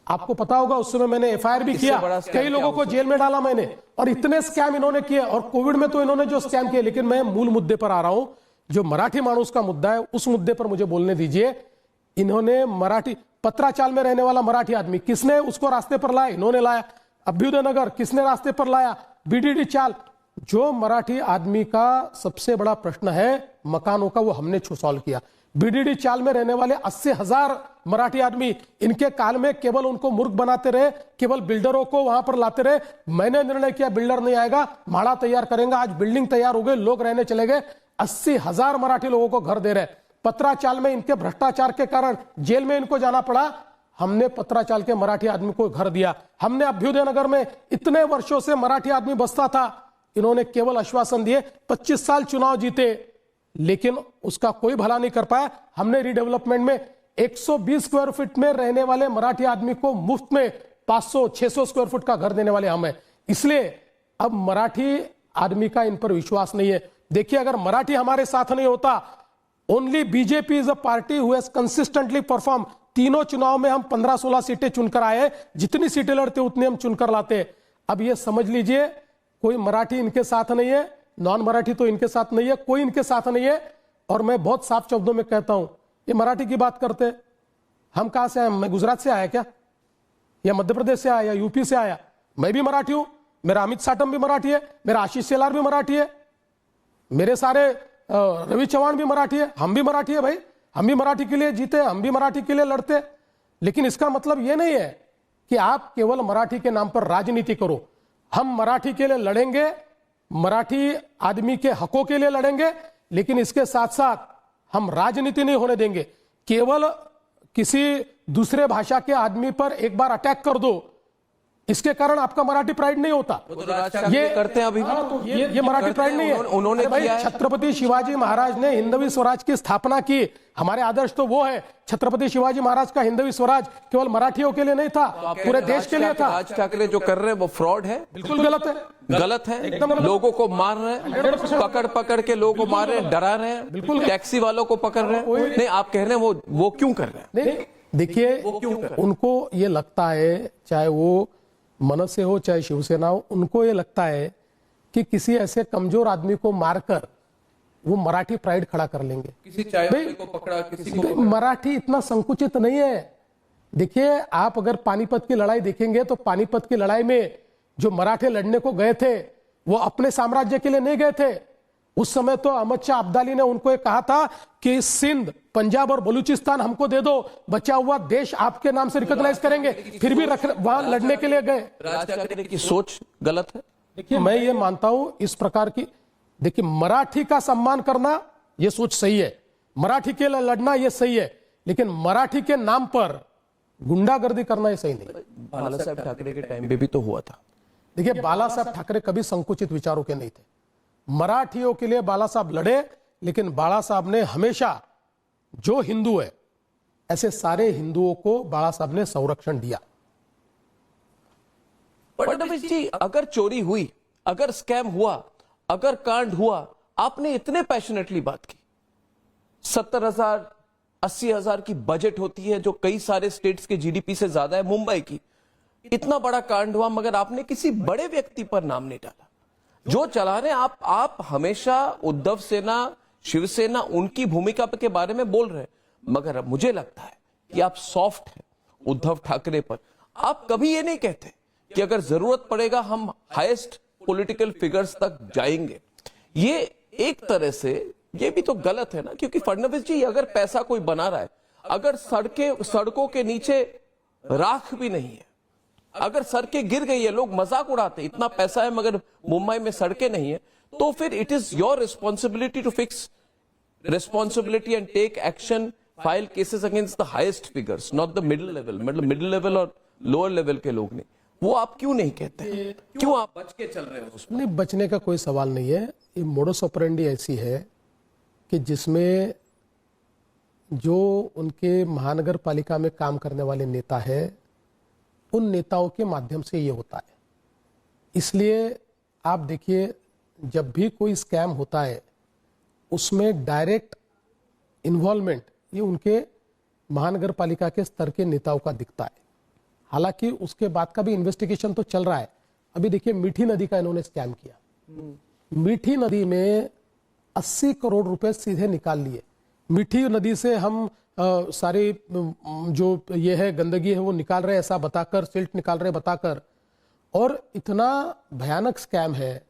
आपको पता होगा उस समय मैंने एफआईआर भी किया, कई लोगों को जेल में डाला मैंने, और इतने स्कैम इन्होंने किए। और कोविड में तो इन्होंने जो स्कैम किए, लेकिन मैं मूल मुद्दे पर आ रहा हूं, जो मराठी मानुस का मुद्दा है, उस मुद्दे पर मुझे बोलने दीजिए। इन्होंने मराठी पत्राचाल में रहने वाला मराठी आदमी, किसने उसको रास्ते पर लाया? इन्होंने लाया। अभ्युदय नगर किसने रास्ते पर लाया? बीडीडी चाल। जो मराठी आदमी का सबसे बड़ा प्रश्न है मकानों का, वो हमने सॉल्व किया। बीडीडी चाल में रहने वाले 80,000 मराठी आदमी, इनके काल में केवल उनको मूर्ख बनाते रहे, केवल बिल्डरों को वहां पर लाते रहे। मैंने निर्णय किया बिल्डर नहीं आएगा, माड़ा तैयार करेंगे। आज बिल्डिंग तैयार हो गई, लोग रहने चले गए। 80,000 मराठी लोगों को घर दे रहे। पत्राचाल में इनके भ्रष्टाचार के कारण जेल में इनको जाना पड़ा, हमने पत्राचाल के मराठी आदमी को घर दिया। हमने अभ्युदय नगर में इतने वर्षों से मराठी आदमी बसता था, इन्होंने केवल आश्वासन दिए, 25 साल चुनाव जीते, लेकिन उसका कोई भला नहीं कर पाया। हमने रीडेवलपमेंट में 120 स्क्वायर फीट में रहने वाले मराठी आदमी को मुफ्त में 500-600 स्क्वायर फीट का घर देने वाले हम हैं। इसलिए अब मराठी आदमी का इन पर विश्वास नहीं है। देखिए, अगर मराठी हमारे साथ नहीं होता, only BJP is a party who has consistently perform. तीनों चुनाव में हम 15-16 सीटें चुनकर आए, जितनी सीटें लड़ते उतनी हम चुनकर लाते। अब ये समझ लीजिए, कोई मराठी इनके साथ नहीं है, नॉन मराठी तो इनके साथ नहीं है, कोई इनके साथ नहीं है। और मैं बहुत साफ शब्दों में कहता हूं, ये मराठी की बात करते, हम कहां से आए? मैं गुजरात से आया क्या, या मध्य प्रदेश से आया, या यूपी से आया? मैं भी मराठी हूं, मेरा अमित साटम भी मराठी है, मेरा आशीष शेलार भी मराठी है, मेरे सारे रवि चौहान भी मराठी है, हम भी मराठी है भाई। हम भी मराठी के लिए जीते, हम भी मराठी के लिए लड़ते। लेकिन इसका मतलब यह नहीं है कि आप केवल मराठी के नाम पर राजनीति करो। हम मराठी के लिए लड़ेंगे, मराठी आदमी के हकों के लिए लड़ेंगे, लेकिन इसके साथ साथ हम राजनीति नहीं होने देंगे। केवल किसी दूसरे भाषा के आदमी पर एक बार अटैक कर दो, इसके कारण आपका मराठी प्राइड नहीं होता। ये करते हैं अभी भी। तो ये मराठी प्राइड नहीं है। उन्होंने भाई, किया है। छत्रपति शिवाजी महाराज ने हिंदवी स्वराज की स्थापना की, हमारे आदर्श तो वो है। छत्रपति शिवाजी महाराज का हिंदवी स्वराज केवल मराठियों के लिए नहीं था, पूरे देश के लिए था। राज ठाकरे जो कर रहे हैं वो फ्रॉड है, बिल्कुल गलत है, गलत है। एकदम गलत। लोगों को मार रहे हैं, पकड़ पकड़ के लोगों को मार रहे हैं, डरा रहे हैं, बिल्कुल। टैक्सी वालों को पकड़ रहे हैं। नहीं, आप कह रहे हैं वो क्यों कर रहे हैं? नहीं, देखिए, उनको ये लगता है, चाहे वो मनसे हो चाहे शिवसेना हो, उनको ये लगता है कि किसी ऐसे कमजोर आदमी को मारकर वो मराठी प्राइड खड़ा कर लेंगे। किसी चाय वाले को पकड़ा, किसी को मराठी इतना संकुचित नहीं है। देखिए, आप अगर पानीपत की लड़ाई देखेंगे तो पानीपत की लड़ाई में जो मराठे लड़ने को गए थे, वो अपने साम्राज्य के लिए नहीं गए थे। उस समय तो अहमद शाह अब्दाली ने उनको ये कहा था कि सिंध, पंजाब और बलूचिस्तान हमको दे दो, बचा हुआ देश आपके नाम से रिकॉग्नाइज करेंगे। फिर भी वहां लड़ने के लिए गए। राज ठाकरे की सोच गलत है। देखिए, मैं ये मानता हूं इस प्रकार की, देखिए, मराठी का सम्मान करना ये सोच सही है, मराठी के लिए लड़ना ये सही है, लेकिन मराठी के नाम पर गुंडागर्दी करना ये सही नहीं। बाला साहब ठाकरे के टाइम पे भी तो हुआ था। देखिए, बाला साहब ठाकरे कभी संकुचित विचारों के नहीं थे। मराठियों के लिए बाला साहब लड़े, लेकिन बाला साहब ने हमेशा जो हिंदू है, ऐसे सारे हिंदुओं को बाला साहब ने संरक्षण दिया। फडणवीस जी, अगर चोरी हुई, अगर स्कैम हुआ, अगर कांड हुआ, आपने इतने पैशनेटली बात की। 70,000 80,000 की बजट होती है, जो कई सारे स्टेट्स के जीडीपी से ज्यादा है, मुंबई की। इतना बड़ा कांड हुआ, मगर आपने किसी बड़े व्यक्ति पर नाम नहीं डाला। जो चला रहे आप हमेशा उद्धव सेना, शिवसेना, उनकी भूमिका के बारे में बोल रहे हैं, मगर अब मुझे लगता है कि आप सॉफ्ट हैं उद्धव ठाकरे पर। आप कभी ये नहीं कहते कि अगर जरूरत पड़ेगा हम हाईएस्ट पॉलिटिकल फिगर्स तक जाएंगे। ये एक तरह से ये भी तो गलत है ना, क्योंकि फडणवीस जी, अगर पैसा कोई बना रहा है, अगर सड़कों के नीचे राख भी नहीं है, अगर सड़कें गिर गई है, लोग मजाक उड़ाते हैं, इतना पैसा है मगर मुंबई में सड़कें नहीं है, तो फिर it is your responsibility to fix responsibility and take action, file cases against the highest figures, not the middle level. मतलब मिडिल लेवल और लोअर लेवल के लोग नहीं। वो आप क्यों नहीं कहते? क्यों आप बच के चल रहे हो उसमें? नहीं, बचने का कोई सवाल नहीं है। ये मोडस ऑपरेंडी ऐसी है कि जिसमें जो उनके महानगर पालिका में काम करने वाले नेता है, उन नेताओं के माध्यम से ये होता है। इसलिए आप देखिए, जब भी कोई स्कैम होता है उसमें डायरेक्ट इन्वॉल्वमेंट ये उनके महानगर पालिका के स्तर के नेताओं का दिखता है। हालांकि उसके बाद का भी इन्वेस्टिगेशन तो चल रहा है। अभी देखिए, मीठी नदी का इन्होंने स्कैम किया। मीठी नदी में 80 करोड़ रुपए सीधे निकाल लिए। मीठी नदी से हम सारी जो ये है गंदगी है वो निकाल रहे, ऐसा बताकर, सिल्ट निकाल रहे बताकर। और इतना भयानक स्कैम है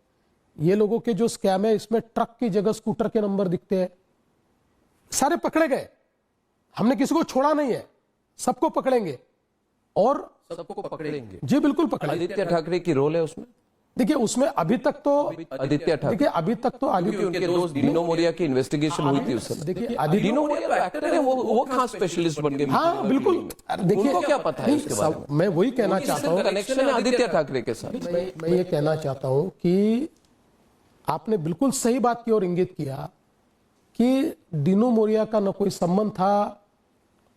ये लोगों के जो स्कैम है, इसमें ट्रक की जगह स्कूटर के नंबर दिखते हैं। सारे पकड़े गए, हमने किसी को छोड़ा नहीं है, सबको पकड़ेंगे और सबको पकड़ेंगे। जी बिल्कुल पकड़ेंगे। आदित्य ठाकरे की रोल है उसमें? देखिए, उसमें अभी तक तो आदित्य ठाकरे, देखिए अभी तक तो क्योंकि उनके दोस्त दीनो मोरिया की इन्वेस्टिगेशन हुई थी उस समय। देखिए आदित्य, दीनो मोरिया तो एक्टर है, वो कहाँ स्पेशलिस्ट बन गए? हाँ बिल्कुल। देखिए, उनको क्या पता है इसके बारे में? मैं वही कहना चाहता हूँ, कनेक्शन है आदित्य ठाकरे के साथ। मैं ये कहना चाहता हूँ कि आपने बिल्कुल सही बात की और इंगित किया कि दीनो मोरिया का न कोई संबंध था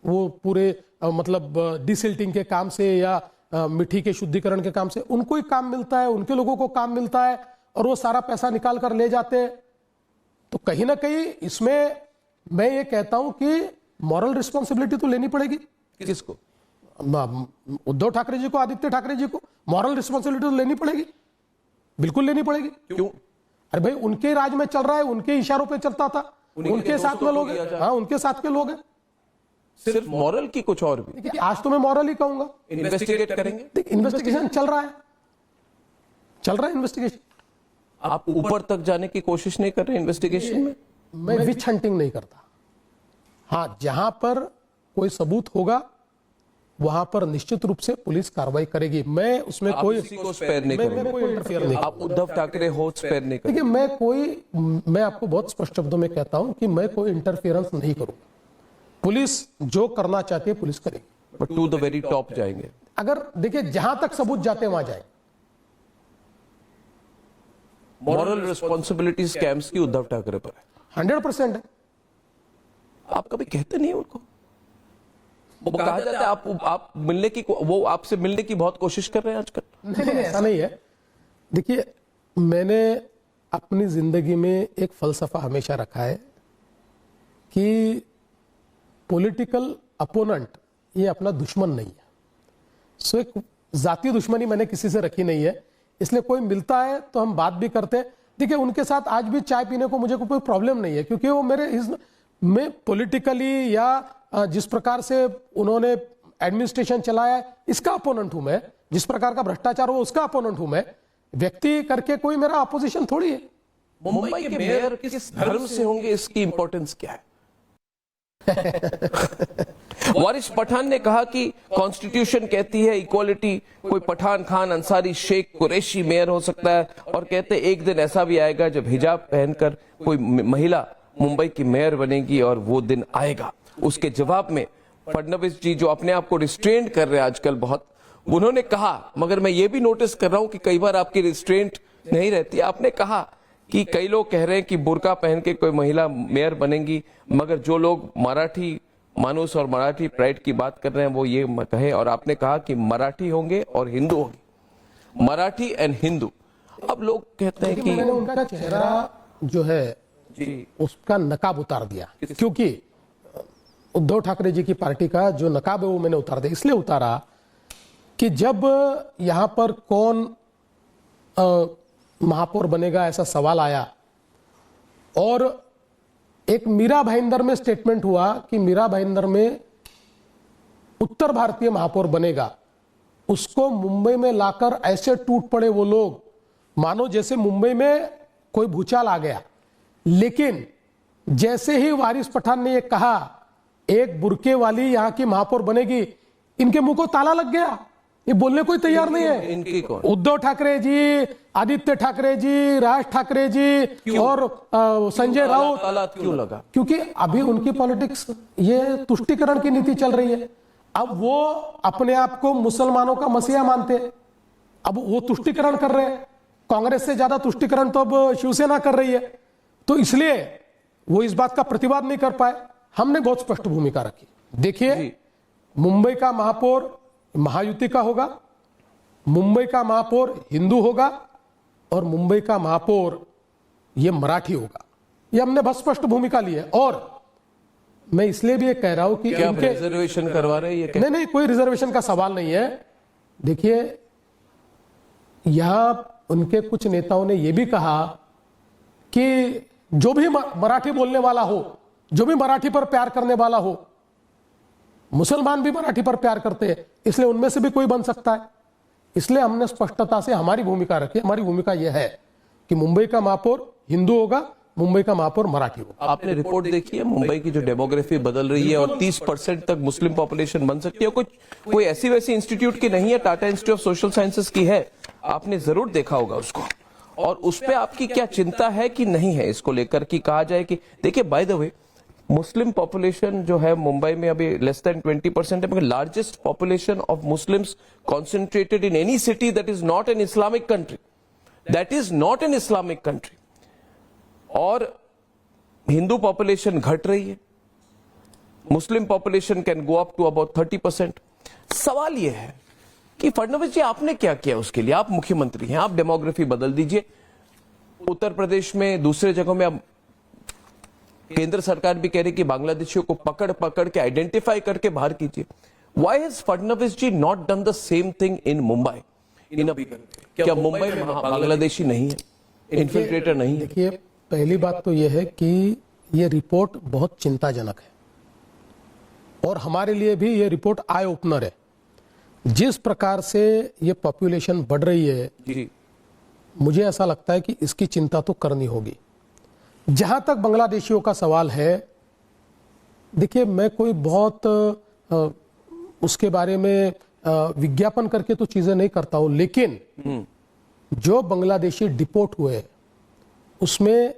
वो पूरे मतलब डिसिल्टिंग के काम से या मिट्टी के शुद्धिकरण के काम से। उनको ही काम मिलता है, उनके लोगों को काम मिलता है और वो सारा पैसा निकाल कर ले जाते हैं। तो कहीं ना कहीं इसमें मैं ये कहता हूं कि मॉरल रिस्पॉन्सिबिलिटी तो लेनी पड़ेगी। किसको? उद्धव ठाकरे जी को, आदित्य ठाकरे जी को मॉरल रिस्पॉन्सिबिलिटी तो लेनी पड़ेगी, बिल्कुल लेनी पड़ेगी। क्यों? अरे भाई, उनके राज में चल रहा है, उनके इशारों पे चलता था, उनके साथ में लोग हैं। हाँ, उनके साथ के लोग हैं। सिर्फ मॉरल की कुछ और भी? देखिए, आज तो मैं मॉरल ही कहूंगा। इन्वेस्टिगेट करेंगे। देखिए, इन्वेस्टिगेशन चल रहा है इन्वेस्टिगेशन। आप ऊपर तक जाने की कोशिश नहीं कर रहे इन्वेस्टिगेशन में? मैं विच हंटिंग नहीं करता। हाँ, जहां पर कोई सबूत होगा वहां पर निश्चित रूप से पुलिस कार्रवाई करेगी। मैं उसमें कोई किसी को स्पेयर नहीं करेंगे? कोई इंटरफेयर नहीं। आप उद्धव ठाकरे हो, स्पेयर नहीं करेंगे? देखिए, मैं आपको बहुत स्पष्ट शब्दों में कहता हूं कि मैं कोई इंटरफेरेंस नहीं करूंगा। पुलिस जो करना चाहती है पुलिस करेगी। But to the very top जाएंगे? अगर देखिए, जहां तक सबूत जाते हैं वहां जाए। मॉरल रिस्पॉन्सिबिलिटी स्कैम्स की उद्धव ठाकरे पर है? 100% है। आप कभी कहते नहीं उनको? वो कहा जाता है आप मिलने की, वो आपसे मिलने की बहुत कोशिश कर रहे हैं आजकल। नहीं, ऐसा नहीं है। देखिए, मैंने अपनी जिंदगी में एक फलसफा हमेशा रखा है कि पॉलिटिकल अपोनेंट ये अपना दुश्मन नहीं है। सो एक जातीय दुश्मनी मैंने किसी से रखी नहीं है। इसलिए कोई मिलता है तो हम बात भी करते हैं। देखिए, उनके साथ आज भी चाय पीने को मुझे कोई प्रॉब्लम नहीं है, क्योंकि वो मैं पॉलिटिकली या जिस प्रकार से उन्होंने एडमिनिस्ट्रेशन चलाया है इसका अपोनेंट हूं मैं। जिस प्रकार का भ्रष्टाचार हो उसका अपोनेंट हूं मैं। व्यक्ति करके कोई मेरा अपोजिशन थोड़ी है। मुंबई के मेयर किस धर्म से होंगे, इसकी इंपॉर्टेंस क्या है? वारिस पठान ने कहा कि कॉन्स्टिट्यूशन कहती है इक्वालिटी, कोई पठान, खान, अंसारी, शेख, कुरैशी मेयर हो सकता है, और कहते एक दिन ऐसा भी आएगा जब हिजाब पहनकर कोई महिला मुंबई की मेयर बनेगी, और वो दिन आएगा। उसके जवाब में फडणवीस जी, जो अपने आप को रिस्ट्रेंट कर रहे हैं आजकल बहुत, उन्होंने कहा, मगर मैं ये भी नोटिस कर रहा हूं कि कई बार आपकी रिस्ट्रेंट नहीं रहती। आपने कहा कि कई लोग कह रहे हैं कि बुर्का पहन के कोई महिला मेयर बनेगी, मगर जो लोग मराठी मानुस और मराठी प्राइड की बात कर रहे हैं वो ये कहे, और आपने कहा कि मराठी होंगे और हिंदू होंगे, मराठी एंड हिंदू। अब लोग कहते हैं कि मैंने उनका चेहरा जो है जी उसका नकाब उतार दिया, क्योंकि उद्धव ठाकरे जी की पार्टी का जो नकाब है वो मैंने उतार दिया। इसलिए उतारा कि जब यहां पर कौन महापौर बनेगा ऐसा सवाल आया, और एक मीरा भाईंदर में स्टेटमेंट हुआ कि मीरा भाईंदर में उत्तर भारतीय महापौर बनेगा, उसको मुंबई में लाकर ऐसे टूट पड़े वो लोग मानो जैसे मुंबई में कोई भूचाल आ गया। लेकिन जैसे ही वारिस पठान ने ये कहा एक बुर्के वाली यहां की महापौर बनेगी, इनके मुंह को ताला लग गया। ये बोलने कोई तैयार नहीं है। इनकी कौन? उद्धव ठाकरे जी, आदित्य ठाकरे जी, राज ठाकरे जी और संजय राउत। ताला क्यों लगा? क्योंकि अभी उनकी पॉलिटिक्स ये तुष्टीकरण की नीति चल रही है। अब वो अपने आप को मुसलमानों का मसीहा मानते हैं। अब वो तुष्टीकरण कर रहे हैं, कांग्रेस से ज्यादा तुष्टीकरण तो अब शिवसेना कर रही है, तो इसलिए वो इस बात का प्रतिवाद नहीं कर पाए। हमने बहुत स्पष्ट भूमिका रखी। देखिए, मुंबई का महापौर महायुति का होगा, मुंबई का महापौर हिंदू होगा और मुंबई का महापौर ये मराठी होगा। ये हमने बहुत स्पष्ट भूमिका ली है। और मैं इसलिए भी ये कह रहा हूं कि क्या इनके रिजर्वेशन करवा रहे हैं? नहीं, कोई रिजर्वेशन का सवाल नहीं है। देखिए, यहां उनके कुछ नेताओं ने यह भी कहा कि जो भी मराठी बोलने वाला हो, जो भी मराठी पर प्यार करने वाला हो, मुसलमान भी मराठी पर प्यार करते हैं, इसलिए उनमें से भी कोई बन सकता है। इसलिए हमने स्पष्टता से हमारी भूमिका रखी। हमारी भूमिका यह है कि मुंबई का महापौर हिंदू होगा, मुंबई का महापौर मराठी होगा। आपने रिपोर्ट देखी है मुंबई की जो डेमोग्राफी बदल रही है और 30% तक मुस्लिम पॉपुलेशन बन सकती है? कोई ऐसी वैसी इंस्टीट्यूट की नहीं है, Tata institute of social sciences की है। आपने जरूर देखा होगा उसको। और उस पे आपकी क्या चिंता है कि नहीं है इसको लेकर कि कहा जाए कि देखिए, by the way, Muslim population जो है मुंबई में अभी लेस देन 20% है, मगर largest population of Muslims concentrated in any city that is not an Islamic country, that is not an Islamic country. और हिंदू पॉपुलेशन घट रही है, मुस्लिम population can go up to about 30%। सवाल यह है कि फडणवीस जी, आपने क्या किया उसके लिए? आप मुख्यमंत्री हैं, आप डेमोग्राफी बदल दीजिए। उत्तर प्रदेश में, दूसरे जगहों में अब केंद्र सरकार भी कह रही कि बांग्लादेशियों को पकड़ पकड़ के आइडेंटिफाई करके बाहर कीजिए। Why has Fadnavis ji not done the same thing in Mumbai? क्या मुंबई में बांग्लादेशी नहीं है, इन्फिल्ट्रेटर नहीं है? देखिए, पहली बात तो यह है कि यह रिपोर्ट बहुत चिंताजनक है और हमारे लिए भी यह रिपोर्ट आई ओपनर है। जिस प्रकार से यह पॉपुलेशन बढ़ रही है जी, मुझे ऐसा लगता है कि इसकी चिंता तो करनी होगी। जहां तक बांग्लादेशियों का सवाल है, देखिए, मैं कोई बहुत उसके बारे में विज्ञापन करके तो चीजें नहीं करता हूं, लेकिन जो बांग्लादेशी डिपोर्ट हुए उसमें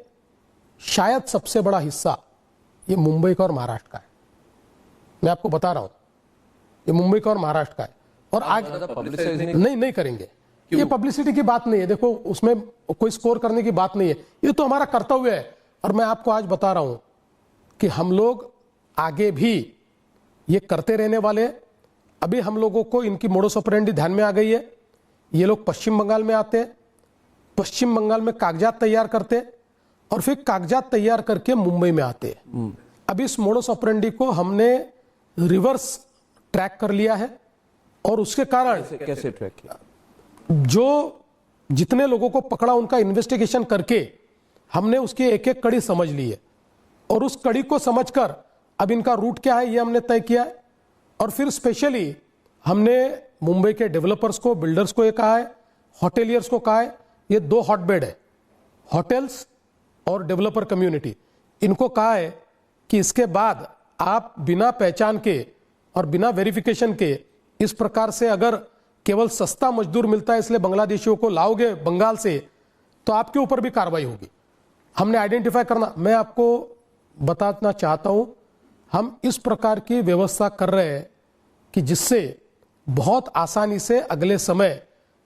शायद सबसे बड़ा हिस्सा ये मुंबई का और महाराष्ट्र का है। मैं आपको बता रहा हूं, ये मुंबई का और महाराष्ट्र का है। और आगे नहीं करेंगे। ये पब्लिसिटी की बात नहीं है। देखो, उसमें कोई स्कोर करने की बात नहीं है, ये तो हमारा कर्तव्य है। और मैं आपको आज बता रहा हूं कि हम लोग आगे भी ये करते रहने वाले हैं। अभी हम लोगों को इनकी मोडस ऑपरेंडी ध्यान में आ गई है। ये लोग पश्चिम बंगाल में आते हैं, पश्चिम बंगाल में कागजात तैयार करते हैं और फिर कागजात तैयार करके मुंबई में आते हैं। अब इस मोडस ऑपरेंडी को हमने रिवर्स ट्रैक कर लिया है और उसके कारण कैसे ट्रैक किया? जो जितने लोगों को पकड़ा उनका इन्वेस्टिगेशन करके हमने उसकी एक एक कड़ी समझ ली है और उस कड़ी को समझकर अब इनका रूट क्या है ये हमने तय किया है। और फिर स्पेशली हमने मुंबई के डेवलपर्स को, बिल्डर्स को ये कहा है, होटेलियर्स को कहा है, ये 2 हॉटबेड है, होटल्स और डेवलपर कम्युनिटी। इनको कहा है कि इसके बाद आप बिना पहचान के और बिना वेरिफिकेशन के इस प्रकार से अगर केवल सस्ता मजदूर मिलता है इसलिए बांग्लादेशियों को लाओगे बंगाल से, तो आपके ऊपर भी कार्रवाई होगी। हमने आइडेंटिफाई करना, मैं आपको बताना चाहता हूं, हम इस प्रकार की व्यवस्था कर रहे हैं कि जिससे बहुत आसानी से अगले समय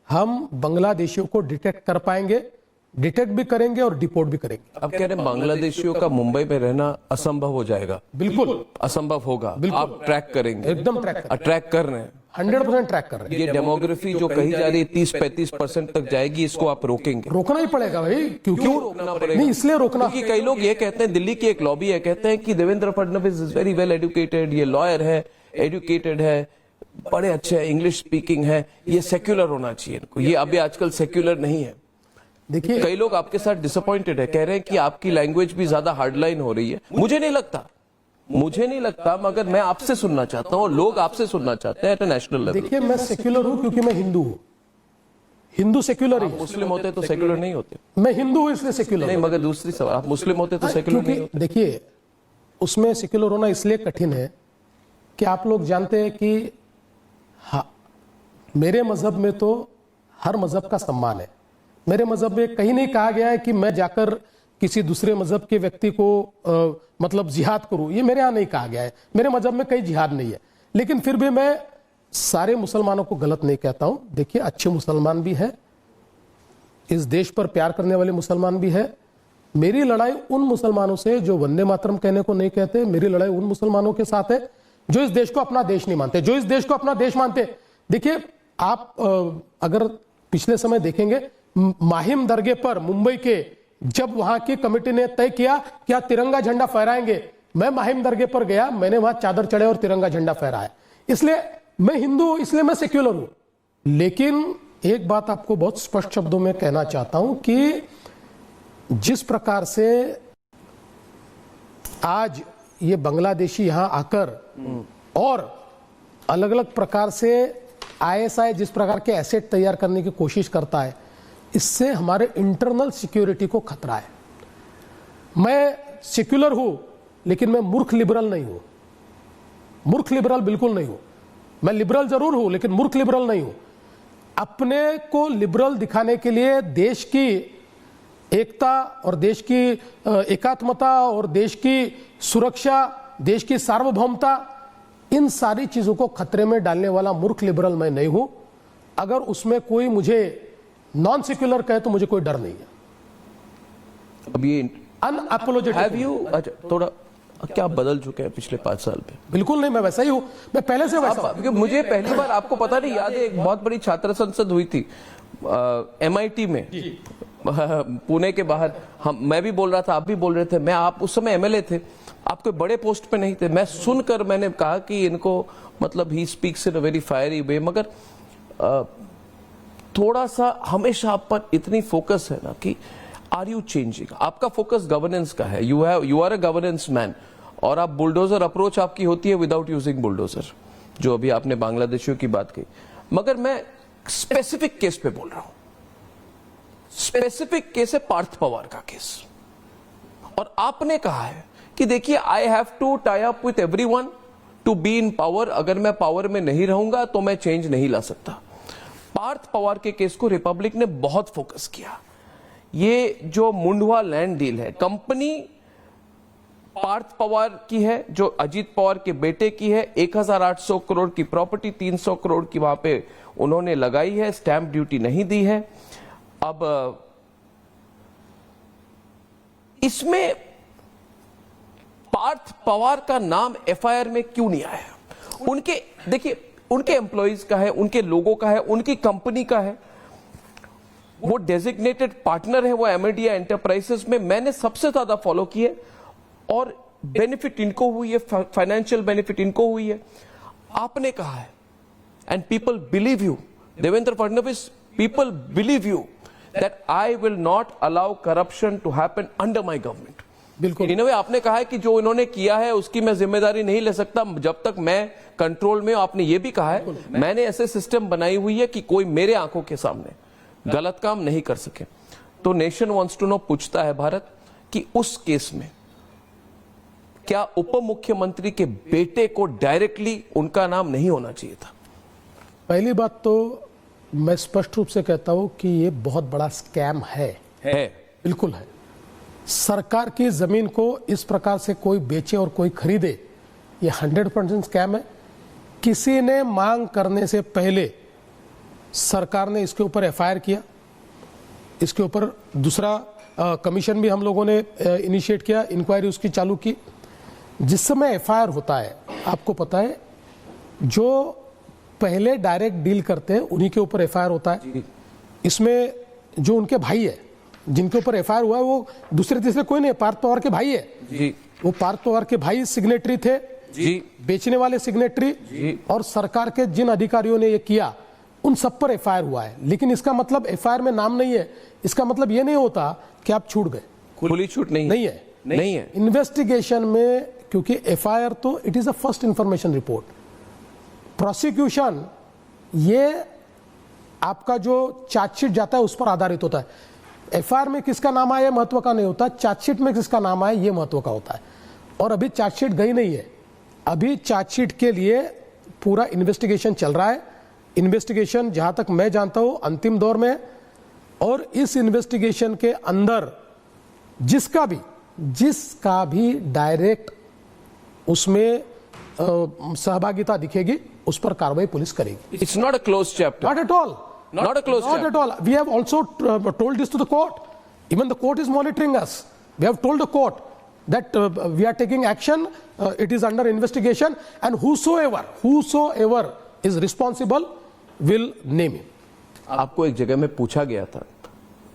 हम बांग्लादेशियों को डिटेक्ट कर पाएंगे, डिटेक्ट भी करेंगे और डिपोर्ट भी करेंगे। अब कह रहे हैं बांग्लादेशियों का मुंबई में रहना असंभव हो जाएगा? बिल्कुल असंभव होगा। आप ट्रैक करेंगे? एकदम ट्रैक ट्रैक कर रहे हैं, 100% ट्रैक कर रहे हैं। ये डेमोग्राफी जो कही जा रही है 30-35% तक जाएगी, इसको आप रोकेंगे? रोकना ही पड़ेगा भाई, क्योंकि रोकना पड़ेगा? नहीं, इसलिए रोकना क्योंकि कई लोग ये कहते हैं, दिल्ली की एक लॉबी है, कहते हैं कि Devendra Fadnavis is very well educated, ये लॉयर है, एजुकेटेड है, बड़े अच्छे हैं, इंग्लिश स्पीकिंग है, ये सेक्युलर होना चाहिए इनको। ये अभी आजकल सेक्युलर नहीं है। देखिए, कई लोग आपके साथ डिसअपॉइंटेड है, कह रहे हैं कि आपकी लैंग्वेज भी ज्यादा हार्डलाइन हो रही है। मुझे नहीं लगता, मगर मैं आपसे सुनना चाहता हूं और लोग आपसे सुनना चाहते हैं एट नेशनल लेवल। देखिए, मैं सेक्युलर हूं क्योंकि मैं हिंदू हूं, हिंदू सेक्युलर ही। मुस्लिम होते तो सेक्युलर नहीं होते? मैं हिंदू हूं इसलिए सेक्युलर नहीं, मगर दूसरी सवाल, आप मुस्लिम होते तो सेक्युलर नहीं होते? देखिए, उसमें सेक्युलर होना इसलिए कठिन है कि आप लोग जानते हैं कि हाँ, मेरे मजहब में तो हर मजहब का सम्मान है। मेरे मजहब में कहीं नहीं कहा गया है कि मैं जाकर किसी दूसरे मजहब के व्यक्ति को मतलब जिहाद करूं, ये मेरे यहां नहीं कहा गया है। मेरे मजहब में कहीं जिहाद नहीं है, लेकिन फिर भी मैं सारे मुसलमानों को गलत नहीं कहता हूं। देखिए, अच्छे मुसलमान भी हैं, इस देश पर प्यार करने वाले मुसलमान भी है। मेरी लड़ाई उन मुसलमानों से जो वंदे मातरम कहने को नहीं कहते। मेरी लड़ाई उन मुसलमानों के साथ है जो इस देश को अपना देश नहीं मानते, जो इस देश को अपना देश मानते। देखिए, आप अगर पिछले समय देखेंगे, माहिम दरगाह पर मुंबई के जब वहां की कमेटी ने तय किया क्या तिरंगा झंडा फहराएंगे, मैं माहिम दरगाह पर गया, मैंने वहां चादर चढ़े और तिरंगा झंडा फहराया। इसलिए मैं हिंदू, इसलिए मैं सेक्युलर हूं। लेकिन एक बात आपको बहुत स्पष्ट शब्दों में कहना चाहता हूं कि जिस प्रकार से आज ये बांग्लादेशी यहां आकर और अलग अलग प्रकार से आईएसआई जिस प्रकार के एसेट तैयार करने की कोशिश करता है, इससे हमारे इंटरनल सिक्योरिटी को खतरा है। मैं सेक्युलर हूं, लेकिन मैं मूर्ख लिबरल नहीं हूं। मूर्ख लिबरल बिल्कुल नहीं हूं। मैं लिबरल जरूर हूं, लेकिन मूर्ख लिबरल नहीं हूं। अपने को लिबरल दिखाने के लिए देश की एकता और देश की एकात्मता और देश की सुरक्षा, देश की सार्वभौमता, इन सारी चीजों को खतरे में डालने वाला मूर्ख लिबरल मैं नहीं हूं। अगर उसमें कोई मुझे नॉन सेक्युलर कहे तो मुझे कोई डर नहीं है। अब ये अनअपोलोजेटिक हैव यू थोड़ा क्या बदल चुके हैं पिछले 5 साल में? बिल्कुल नहीं, मैं वैसा ही हूं। मैं पहले से वैसा हूं। क्योंकि मुझे पहली बार, आपको पता नहीं, याद है एक बहुत बड़ी छात्र संसद हुई थी MIT में, पुणे के बाहर। मैं भी बोल रहा था, आप भी बोल रहे थे। आप उस समय MLA थे, आप कोई बड़े पोस्ट पे नहीं थे। मैं सुनकर मैंने कहा कि इनको मतलब he speaks in a very fiery way, मगर थोड़ा सा हमेशा आप पर इतनी फोकस है ना कि आर यू चेंजिंग? आपका फोकस गवर्नेंस का है, you are a governance man, और आप बुलडोजर अप्रोच आपकी होती है विदाउट यूजिंग बुलडोजर, जो अभी आपने बांग्लादेशियों की बात कही। मगर मैं स्पेसिफिक केस पे बोल रहा हूं। स्पेसिफिक केस है पार्थ पवार का केस, और आपने कहा है कि देखिए, I have to tie up with everyone to be in power. अगर मैं पावर में नहीं रहूंगा तो मैं चेंज नहीं ला सकता। पार्थ पवार के केस को रिपब्लिक ने बहुत फोकस किया। ये जो मुंडवा लैंड डील है, कंपनी पार्थ पवार की है, जो अजीत पवार के बेटे की है। 1800 करोड़ की प्रॉपर्टी, 300 करोड़ की वहां पे उन्होंने लगाई है, स्टैंप ड्यूटी नहीं दी है। अब इसमें पार्थ पवार का नाम FIR में क्यों नहीं आया? उनके, देखिए, उनके एम्प्लॉइज का है, उनके लोगों का है, उनकी कंपनी का है, वो डेजिग्नेटेड पार्टनर है वो एमेडिया एंटरप्राइजेस में। मैंने सबसे ज्यादा फॉलो किए और बेनिफिट इनको हुई है, फाइनेंशियल बेनिफिट इनको हुई है। आपने कहा है, and people believe you, Devendra Fadnavis, people believe you that I will not allow corruption to happen under my government. बिल्कुल। इन वे आपने कहा है कि जो इन्होंने किया है उसकी मैं जिम्मेदारी नहीं ले सकता जब तक मैं कंट्रोल में। आपने ये भी कहा है मैंने ऐसे सिस्टम बनाई हुई है कि कोई मेरे आंखों के सामने गलत काम नहीं कर सके। तो नेशन वांट्स टू नो, पूछता है भारत, कि उस केस में क्या उप मुख्यमंत्री के बेटे को डायरेक्टली उनका नाम नहीं होना चाहिए था? पहली बात तो मैं स्पष्ट रूप से कहता हूं कि ये बहुत बड़ा स्कैम है। बिल्कुल है। सरकार की जमीन को इस प्रकार से कोई बेचे और कोई खरीदे, ये 100% स्कैम है। किसी ने मांग करने से पहले सरकार ने इसके ऊपर FIR किया। इसके ऊपर दूसरा कमीशन भी हम लोगों ने इनिशिएट किया, इंक्वायरी उसकी चालू की। जिस समय FIR होता है, आपको पता है, जो पहले डायरेक्ट डील करते हैं उन्हीं के ऊपर FIR होता है। इसमें जो उनके भाई है, जिनके ऊपर FIR हुआ है, वो दूसरे तीसरे कोई नहीं, पार्थ पवार के भाई है जी। वो पार्थ पवार के भाई सिग्नेटरी थे जी, बेचने वाले सिग्नेटरी, और सरकार के जिन अधिकारियों ने ये किया उन सब पर FIR हुआ है। लेकिन इसका मतलब FIR में नाम नहीं है, इसका मतलब ये नहीं होता कि आप छूट गए। खुली छूट नहीं है। इन्वेस्टिगेशन में, क्योंकि FIR तो it is a first information report, prosecution ये आपका जो चार्जशीट जाता है उस पर आधारित होता है। FIR में किसका नाम आया महत्व का नहीं होता, चार्जशीट में किसका नाम आया ये महत्व का होता है। और अभी चार्जशीट गई नहीं है, अभी चार्जशीट के लिए पूरा इन्वेस्टिगेशन चल रहा है। इन्वेस्टिगेशन जहां तक मैं जानता हूं अंतिम दौर में, और इस इन्वेस्टिगेशन के अंदर जिसका भी डायरेक्ट उसमें सहभागिता दिखेगी उस पर कार्रवाई पुलिस करेगी। It's not a closed chapter. Not at all. Not a closed Not chapter. at all. We have also told this to the court. Even the court is monitoring us. We have told the court that we are taking action. It is under investigation, and whosoever is responsible will name him. आपको एक जगह में पूछा गया था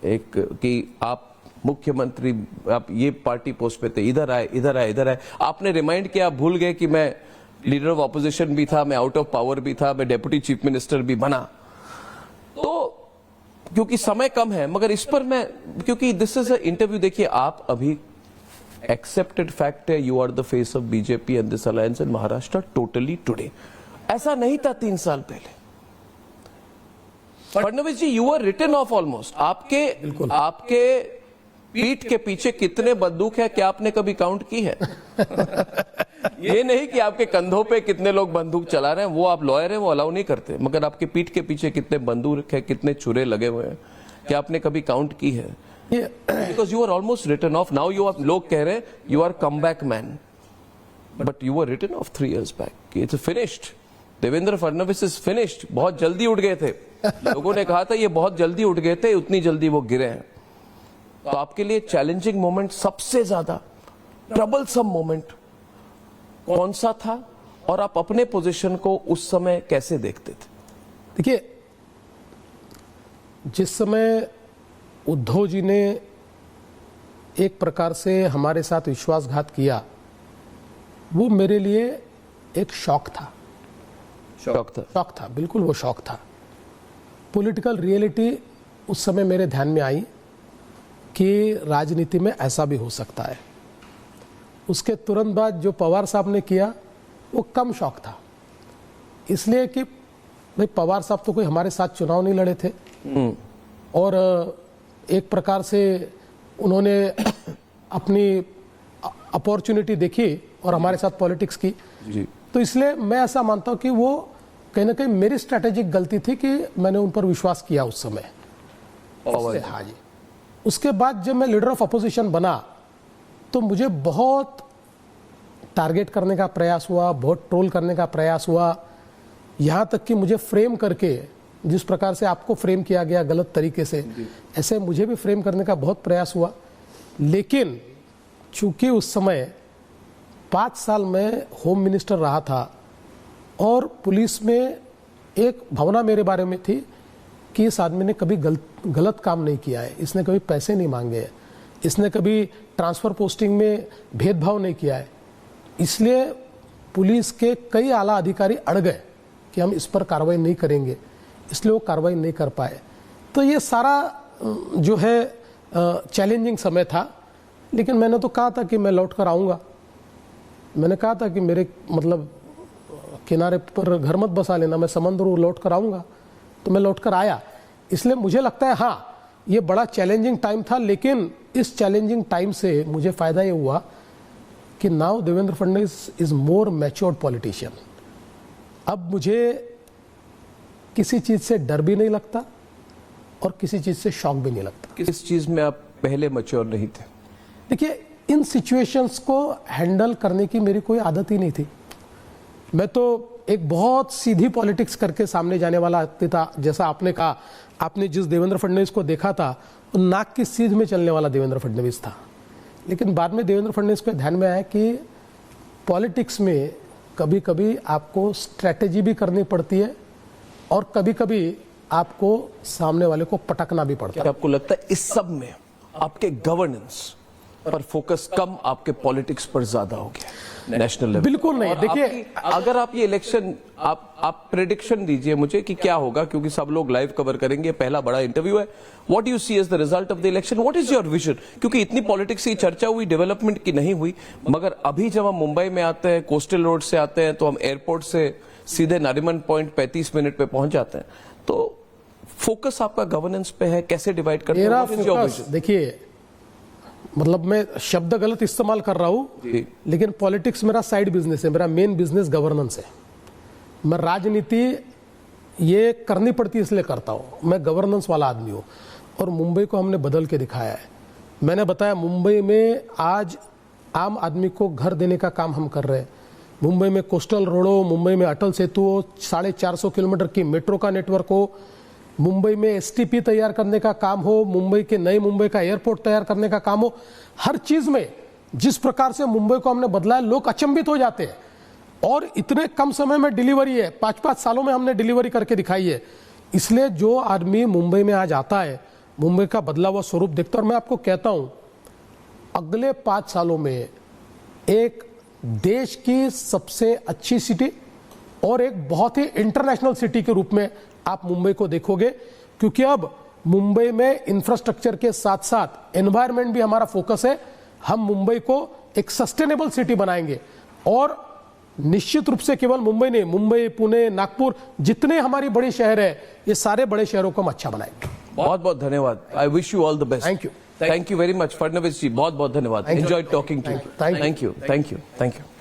एक कि आप मुख्यमंत्री, आप ये पार्टी पोस्ट पे थे, इधर आए, आपने रिमाइंड किया, आप भूल गए कि मैं लीडर ऑफ ऑपोजिशन भी था, मैं आउट ऑफ पावर भी था, मैं डेप्यूटी चीफ मिनिस्टर भी बना। तो क्योंकि समय कम है, मगर इस पर मैं, क्योंकि दिस इज अ इंटरव्यू, देखिए आप अभी एक्सेप्टेड फैक्ट है, you are the face of BJP and this alliance in Maharashtra totally today. ऐसा नहीं था 3 साल पहले। Fadnavis ji, you are written off almost. आपके पीठ के पीछे कितने बंदूक है, क्या आपने कभी काउंट की है? ये नहीं कि आपके कंधों पे कितने लोग बंदूक चला रहे हैं, वो आप लॉयर हैं, वो अलाउ नहीं करते, मगर आपके पीठ के पीछे कितने बंदूक है, कितने छुरे लगे हुए हैं, क्या आपने कभी काउंट की है? Because you are almost written off now. लोग कह रहे हैं you are come back man, but you are written off 3 years back. It's finished. Devendra Fadnavis is finished. बहुत जल्दी उठ गए थे, लोगों ने कहा था ये बहुत जल्दी उठ गए थे, उतनी जल्दी वो गिरे हैं। तो आपके लिए चैलेंजिंग मोमेंट, सबसे ज्यादा ट्रबलसम मोमेंट कौन सा था, और आप अपने पोजीशन को उस समय कैसे देखते थे? देखिए, जिस समय उद्धव जी ने एक प्रकार से हमारे साथ विश्वासघात किया, वो मेरे लिए एक शॉक था। शौक था, बिल्कुल वो शॉक था। पॉलिटिकल रियलिटी उस समय मेरे ध्यान में आई कि राजनीति में ऐसा भी हो सकता है। उसके तुरंत बाद जो पवार साहब ने किया वो कम शौक था, इसलिए कि भाई पवार साहब तो कोई हमारे साथ चुनाव नहीं लड़े थे, और एक प्रकार से उन्होंने अपनी अपॉर्चुनिटी देखी और हमारे साथ पॉलिटिक्स की जी। तो इसलिए मैं ऐसा मानता हूं कि वो कहीं ना कहीं मेरी स्ट्रैटेजिक गलती थी कि मैंने उन पर विश्वास किया उस समय। हाँ जी। उसके बाद जब मैं लीडर ऑफ अपोजिशन बना तो मुझे बहुत टारगेट करने का प्रयास हुआ, बहुत ट्रोल करने का प्रयास हुआ, यहां तक कि मुझे फ्रेम करके, जिस प्रकार से आपको फ्रेम किया गया गलत तरीके से, ऐसे मुझे भी फ्रेम करने का बहुत प्रयास हुआ। लेकिन चूंकि उस समय 5 साल में होम मिनिस्टर रहा था और पुलिस में एक भावना मेरे बारे में थी कि इस आदमी ने कभी गलत काम नहीं किया है, इसने कभी पैसे नहीं मांगे हैं, इसने कभी ट्रांसफर पोस्टिंग में भेदभाव नहीं किया है। इसलिए पुलिस के कई आला अधिकारी अड़ गए कि हम इस पर कार्रवाई नहीं करेंगे, इसलिए वो कार्रवाई नहीं कर पाए। तो ये सारा जो है चैलेंजिंग समय था। लेकिन मैंने तो कहा था कि मैं लौट कर आऊँगा। मैंने कहा था कि मेरे मतलब किनारे पर घर मत बसा लेना, मैं समंदर लौट कर आऊँगा। तो मैं लौट कर आया। इसलिए मुझे लगता है हाँ, ये बड़ा चैलेंजिंग टाइम था, लेकिन इस चैलेंजिंग टाइम से मुझे फ़ायदा ये हुआ कि now Devendra Fadnavis is more matured politician. अब मुझे किसी चीज़ से डर भी नहीं लगता और किसी चीज़ से शौक भी नहीं लगता। किस चीज़ में आप पहले मैच्योर नहीं थे? देखिए, इन सिचुएशंस को हैंडल करने की मेरी कोई आदत ही नहीं थी। मैं तो एक बहुत सीधी पॉलिटिक्स करके सामने जाने वाला व्यक्ति था। जैसा आपने कहा, आपने जिस देवेंद्र फडणवीस को देखा था वो नाक की सीध में चलने वाला देवेंद्र फडणवीस था। लेकिन बाद में देवेंद्र फडणवीस को ध्यान में आया कि पॉलिटिक्स में कभी कभी आपको स्ट्रैटेजी भी करनी पड़ती है और कभी कभी आपको सामने वाले को पटकना भी पड़ता है। आपको लगता है इस सब में आपके गवर्नेंस पर फोकस कम, आपके पॉलिटिक्स पर ज्यादा हो गया नेशनल लेवल? बिल्कुल नहीं। देखिए, अगर आप ये इलेक्शन, आप प्रेडिक्शन दीजिए मुझे कि क्या होगा, क्योंकि सब लोग लाइव कवर करेंगे, पहला बड़ा इंटरव्यू है। What you see as the result of the election? What is your vision? क्योंकि इतनी पॉलिटिक्स की चर्चा हुई, डेवलपमेंट की नहीं हुई, मगर अभी जब हम मुंबई में आते हैं, कोस्टल रोड से आते हैं, तो हम एयरपोर्ट से सीधे नारिमन पॉइंट 35 मिनट पे पहुंच जाते हैं। तो फोकस आपका गवर्नेंस पे है, कैसे डिवाइड करते हैं? मेरा फोकस, देखिए, मतलब मैं शब्द गलत इस्तेमाल कर रहा हूं, लेकिन पॉलिटिक्स मेरा साइड बिजनेस है, मेरा मेन बिजनेस गवर्नेंस है। मैं राजनीति ये करनी पड़ती है इसलिए करता हूं, मैं गवर्नेंस वाला आदमी हूं। और मुंबई को हमने बदल के दिखाया है। मैंने बताया, मुंबई में आज आम आदमी को घर देने का काम हम कर रहे हैं। मुंबई में कोस्टल रोड हो, मुंबई में अटल सेतु हो, 450 किलोमीटर की मेट्रो का नेटवर्क हो, मुंबई में एसटीपी तैयार करने का काम हो, मुंबई के नए मुंबई का एयरपोर्ट तैयार करने का काम हो, हर चीज में जिस प्रकार से मुंबई को हमने बदला है, लोग अचंभित हो जाते हैं। और इतने कम समय में डिलीवरी है, 5-5 सालों में हमने डिलीवरी करके दिखाई है। इसलिए जो आदमी मुंबई में आज आता है, मुंबई का बदला हुआ स्वरूप देखता है। और मैं आपको कहता हूं, अगले 5 सालों में एक देश की सबसे अच्छी सिटी और एक बहुत ही इंटरनेशनल सिटी के रूप में आप मुंबई को देखोगे, क्योंकि अब मुंबई में इंफ्रास्ट्रक्चर के साथ साथ एनवायरनमेंट भी हमारा फोकस है। हम मुंबई को एक सस्टेनेबल सिटी बनाएंगे और निश्चित रूप से केवल मुंबई नहीं, मुंबई, पुणे, नागपुर, जितने हमारी बड़ी शहर है, ये सारे बड़े शहरों को हम अच्छा बनाएंगे। बहुत बहुत धन्यवाद। I wish you all the best. Thank you. Thank you very much Fadnavis ji, बहुत बहुत धन्यवाद। Enjoy talking to you. Thank you. Thank you, thank you, thank you.